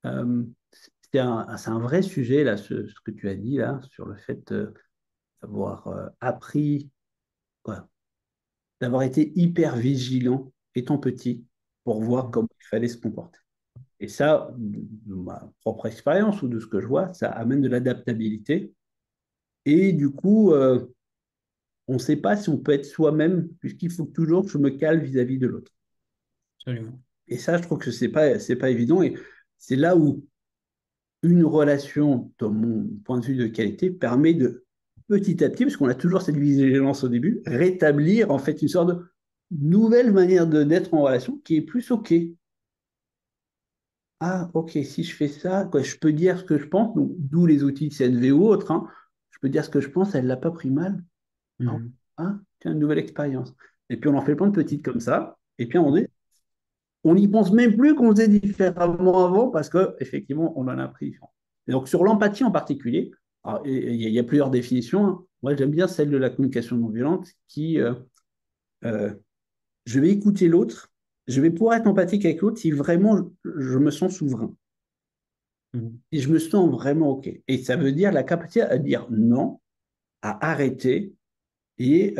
Euh, c'est un vrai sujet, là, ce que tu as dit, là, sur le fait d'avoir appris, quoi, d'avoir été hyper vigilant étant petit pour voir comment il fallait se comporter. Et ça, de ma propre expérience ou de ce que je vois, ça amène de l'adaptabilité. Et du coup, on ne sait pas si on peut être soi-même, puisqu'il faut toujours que je me cale vis-à-vis de l'autre. Absolument. Et ça, je trouve que c'est pas évident. Et c'est là où une relation, dans mon point de vue de qualité, permet de petit à petit, parce qu'on a toujours cette vigilance au début, rétablir en fait une sorte de nouvelle manière d'être en relation qui est plus OK. Ah, OK, si je fais ça, quoi, je peux dire ce que je pense, donc d'où les outils de CNV ou autres, hein. Je peux dire ce que je pense, elle ne l'a pas pris mal. Ah, Mhm. ah, tiens, une nouvelle expérience. Et puis on en fait plein de petites comme ça. Et puis on n'y pense même plus qu'on faisait différemment avant parce qu'effectivement, on en a pris. Et donc sur l'empathie en particulier, alors, il y a plusieurs définitions, hein. Moi, j'aime bien celle de la communication non violente qui, euh, je vais écouter l'autre, je vais pouvoir être empathique avec l'autre si vraiment je me sens souverain. Mhm. Si je me sens vraiment OK. Et ça veut dire la capacité à dire non, à arrêter et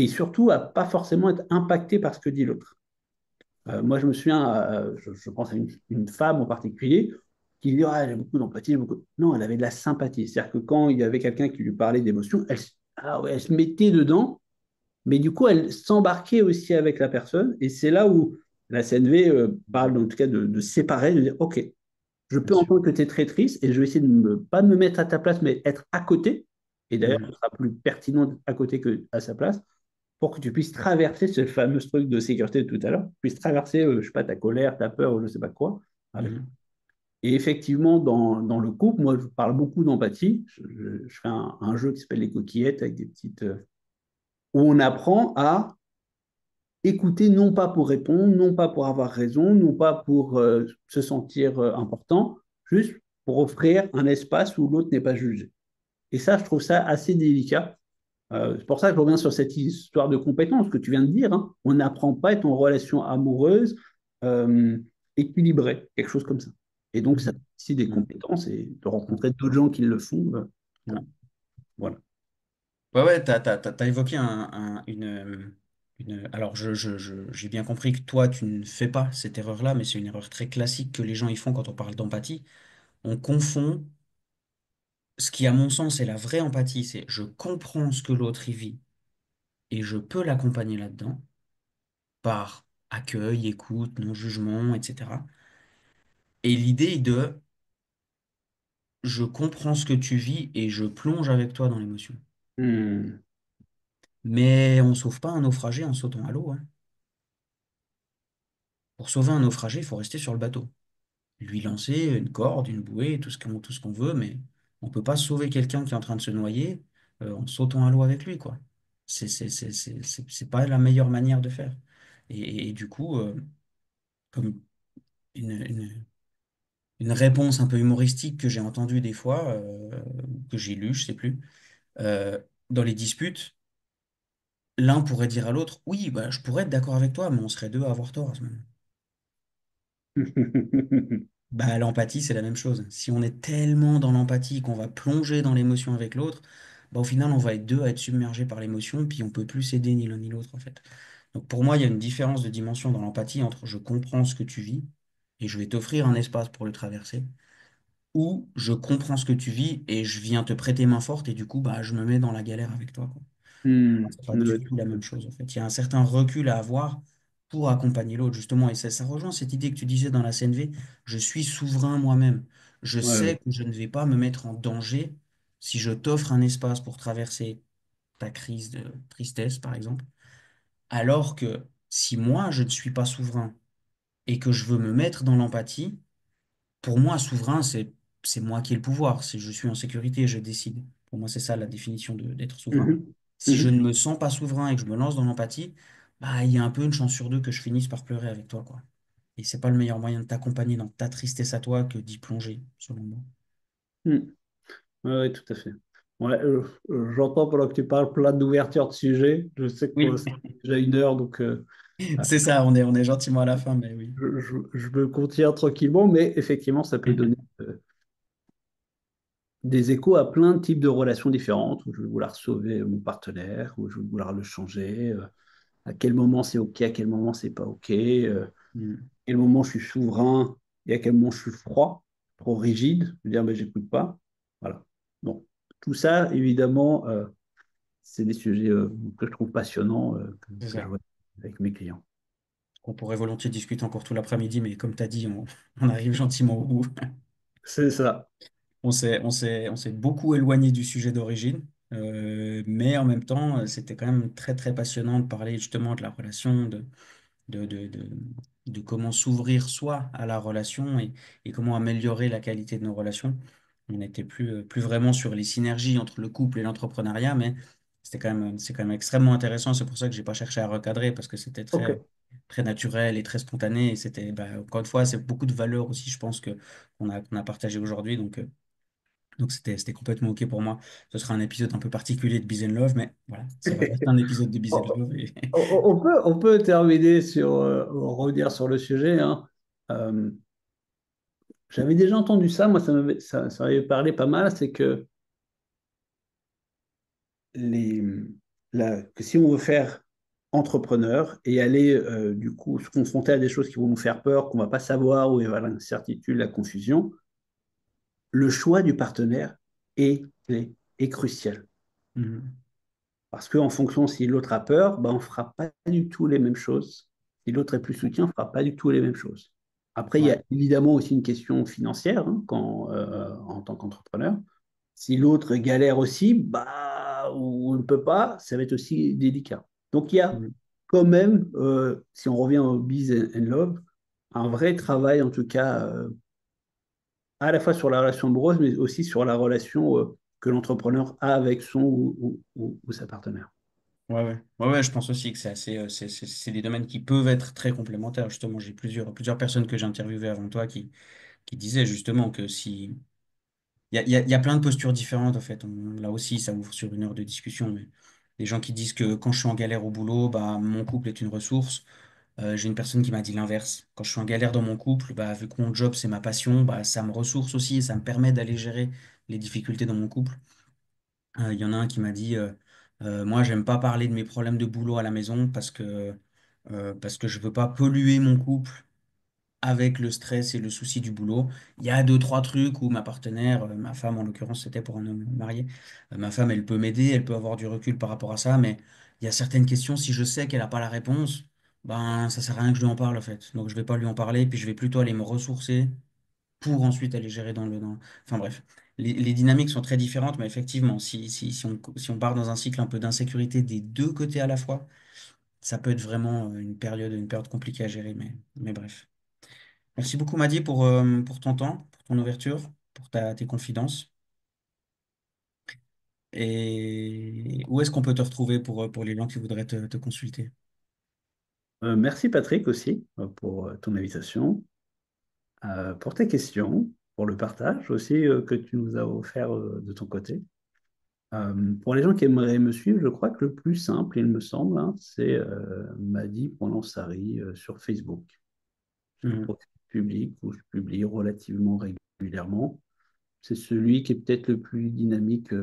surtout à pas forcément être impacté par ce que dit l'autre. Moi, je me souviens, je pense à une femme en particulier qui dit ah, j'ai beaucoup d'empathie. Beaucoup... Non, elle avait de la sympathie. C'est-à-dire que quand il y avait quelqu'un qui lui parlait d'émotions, ah ouais, elle se mettait dedans, mais du coup, elle s'embarquait aussi avec la personne. Et c'est là où la CNV parle, en tout cas, de séparer, de dire OK, je Bien peux sûr. entendre que tu es très triste et je vais essayer de pas me mettre à ta place, mais être à côté. Et d'ailleurs, ce Mhm. sera plus pertinent d'être à côté qu'à sa place pour que tu puisses traverser ce fameux truc de sécurité de tout à l'heure, puisses traverser, je sais pas, ta colère, ta peur, ou je sais pas quoi. Avec... Mhm. Et effectivement, dans le couple, moi, je parle beaucoup d'empathie. Je fais un jeu qui s'appelle les coquillettes avec des petites... où on apprend à écouter non pas pour répondre, non pas pour avoir raison, non pas pour se sentir important, juste pour offrir un espace où l'autre n'est pas jugé. Et ça, je trouve ça assez délicat. C'est pour ça que je reviens sur cette histoire de compétence que tu viens de dire, hein. On n'apprend pas à être en relation amoureuse euh, équilibrée, quelque chose comme ça. Et donc, ça Mhm. c'est des Mhm. compétences et de rencontrer Mhm. d'autres gens qui le font. Mhm. Voilà. Ouais, ouais, t'as évoqué Alors, j'ai bien compris que toi, tu ne fais pas cette erreur-là, mais c'est une erreur très classique que les gens y font quand on parle d'empathie. On confond ce qui, à mon sens, est la vraie empathie, c'est je comprends ce que l'autre y vit et je peux l'accompagner là-dedans par accueil, écoute, non-jugement, etc. Et l'idée de je comprends ce que tu vis et je plonge avec toi dans l'émotion. Hmm. Mais on sauve pas un naufragé en sautant à l'eau, hein. Pour sauver un naufragé, il faut rester sur le bateau. Lui lancer une corde, une bouée, tout ce qu'on veut, mais on peut pas sauver quelqu'un qui est en train de se noyer en sautant à l'eau avec lui, quoi. C'est pas la meilleure manière de faire. Et du coup, comme une, une, une réponse un peu humoristique que j'ai entendue des fois, que j'ai lue, je sais plus, euh, dans les disputes, l'un pourrait dire à l'autre, oui, bah, je pourrais être d'accord avec toi, mais on serait deux à avoir tort à ce moment. Bah, l'empathie, c'est la même chose. Si on est tellement dans l'empathie qu'on va plonger dans l'émotion avec l'autre, bah, au final, on va être deux à être submergés par l'émotion, puis on peut plus s'aider ni l'un ni l'autre, en fait. Donc pour moi, il y a une différence de dimension dans l'empathie entre je comprends ce que tu vis et je vais t'offrir un espace pour le traverser, ou je comprends ce que tu vis et je viens te prêter main forte et du coup, bah, je me mets dans la galère avec toi, quoi. Hmm. C'est pas Ouais, du tout tout la à même fait. chose, en fait. Il y a un certain recul à avoir pour accompagner l'autre, justement. Et ça rejoint cette idée que tu disais dans la CNV, je suis souverain moi-même. Je Ouais, sais ouais. que je ne vais pas me mettre en danger si je t'offre un espace pour traverser ta crise de tristesse, par exemple. Alors que si moi, je ne suis pas souverain et que je veux me mettre dans l'empathie, pour moi, souverain, c'est moi qui ai le pouvoir. C'est je suis en sécurité, je décide. Pour moi, c'est ça la définition d'être souverain. Mhm. Si je Mhm. ne me sens pas souverain et que je me lance dans l'empathie, bah il y a un peu une chance sur deux que je finisse par pleurer avec toi, quoi. Et c'est pas le meilleur moyen de t'accompagner dans ta tristesse à toi que d'y plonger, selon moi. Hmm. Ouais, ouais, tout à fait. Ouais, j'entends pendant que tu parles plein d'ouvertures de sujets. Je sais que Oui, c'est déjà 1 heure, donc c'est ça, on est gentiment à la fin, mais oui. je me contiens tranquillement, mais effectivement, ça peut donner des échos à plein de types de relations différentes, où je vais vouloir sauver mon partenaire, où je vais vouloir le changer, à quel moment c'est OK, à quel moment c'est pas OK, à Mm. quel moment je suis souverain et à quel moment je suis froid, trop rigide, je veux dire, ben, j'écoute pas. Voilà. Bon, tout ça, évidemment, c'est des sujets que je trouve passionnants, C'est que je ça. vois avec mes clients. On pourrait volontiers discuter encore tout l'après-midi, mais comme tu as dit, on arrive gentiment au bout. C'est ça. On s'est beaucoup éloigné du sujet d'origine, mais en même temps, c'était quand même très, très passionnant de parler justement de la relation, de, de, de, de comment s'ouvrir soi à la relation et comment améliorer la qualité de nos relations. On n'était plus vraiment sur les synergies entre le couple et l'entrepreneuriat, mais c'est quand même extrêmement intéressant. C'est pour ça que j'ai pas cherché à recadrer parce que c'était Ok. très, très naturel et très spontané. Et c'était, bah, encore une fois, c'est beaucoup de valeurs aussi, je pense, qu'on a partagé aujourd'hui. Donc c'était complètement OK pour moi. Ce sera un épisode un peu particulier de Biz and Love, mais voilà, ça va rester un épisode de Biz and On, Love. on peut terminer sur, revenir sur le sujet, hein. Euh, J'avais déjà entendu ça, moi ça m'avait parlé pas mal, c'est que, les, que si on veut faire entrepreneur et aller du coup se confronter à des choses qui vont nous faire peur, qu'on va pas savoir, où il y avoir l'incertitude, la confusion, le choix du partenaire est clé, est crucial. Mhm. Parce qu'en fonction, si l'autre a peur, ben, on ne fera pas du tout les mêmes choses. Si l'autre est plus soutien, on ne fera pas du tout les mêmes choses. Après, il y Ouais. a évidemment aussi une question financière, hein, en tant qu'entrepreneur. Si l'autre galère aussi, bah, ou on ne peut pas, ça va être aussi délicat. Donc il y a Mhm. quand même, si on revient au Biz and Love, un vrai travail en tout cas, à la fois sur la relation amoureuse, mais aussi sur la relation que l'entrepreneur a avec son ou sa partenaire. Ouais, ouais. Ouais, ouais, je pense aussi que c'est des domaines qui peuvent être très complémentaires. Justement, j'ai plusieurs personnes que j'ai interviewées avant toi qui disaient justement que si. Il y a plein de postures différentes, en fait. Là aussi, ça ouvre sur une heure de discussion. Mais des gens qui disent que quand je suis en galère au boulot, bah, mon couple est une ressource. J'ai une personne qui m'a dit l'inverse. Quand je suis en galère dans mon couple, bah, vu que mon job, c'est ma passion, bah, ça me ressource aussi et ça me permet d'aller gérer les difficultés dans mon couple. Il y en a un qui m'a dit, moi, j'aime pas parler de mes problèmes de boulot à la maison parce que je veux pas polluer mon couple avec le stress et le souci du boulot. Il y a deux, trois trucs où ma partenaire, ma femme en l'occurrence, c'était pour un homme marié, ma femme, elle peut m'aider, elle peut avoir du recul par rapport à ça, mais il y a certaines questions, si je sais qu'elle n'a pas la réponse, ben ça sert à rien que je lui en parle en fait. Donc je vais pas lui en parler, puis je vais plutôt aller me ressourcer pour ensuite aller gérer Enfin bref, les dynamiques sont très différentes, mais effectivement, si on part dans un cycle un peu d'insécurité des deux côtés à la fois, ça peut être vraiment une période compliquée à gérer, mais bref. Merci beaucoup, Madi, pour ton temps, pour ton ouverture, pour tes confidences. Et où est-ce qu'on peut te retrouver pour les gens qui voudraient te consulter? Merci Patrick aussi pour ton invitation, pour tes questions, pour le partage aussi que tu nous as offert de ton côté. Pour les gens qui aimeraient me suivre, je crois que le plus simple, il me semble, hein, c'est Madi.Lansari sur Facebook. J'ai un Mhm. profil public où je publie relativement régulièrement. C'est celui qui est peut-être le plus dynamique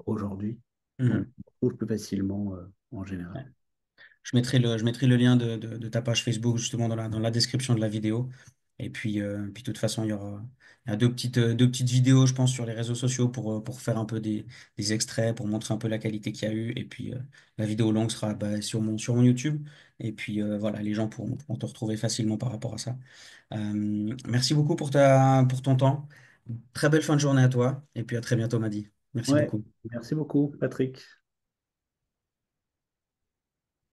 aujourd'hui, donc Mhm. on le trouve plus facilement en général. Ouais. Je mettrai le lien de ta page Facebook justement dans la description de la vidéo. Et puis de toute façon, il y a deux petites vidéos, je pense, sur les réseaux sociaux pour faire un peu des extraits, pour montrer un peu la qualité qu'il y a eu. Et puis la vidéo longue sera bah, sur mon YouTube. Et puis voilà, les gens pourront te retrouver facilement par rapport à ça. Merci beaucoup pour ton temps. Très belle fin de journée à toi. Et puis à très bientôt, Madi. Merci Ouais, beaucoup. merci beaucoup, Patrick.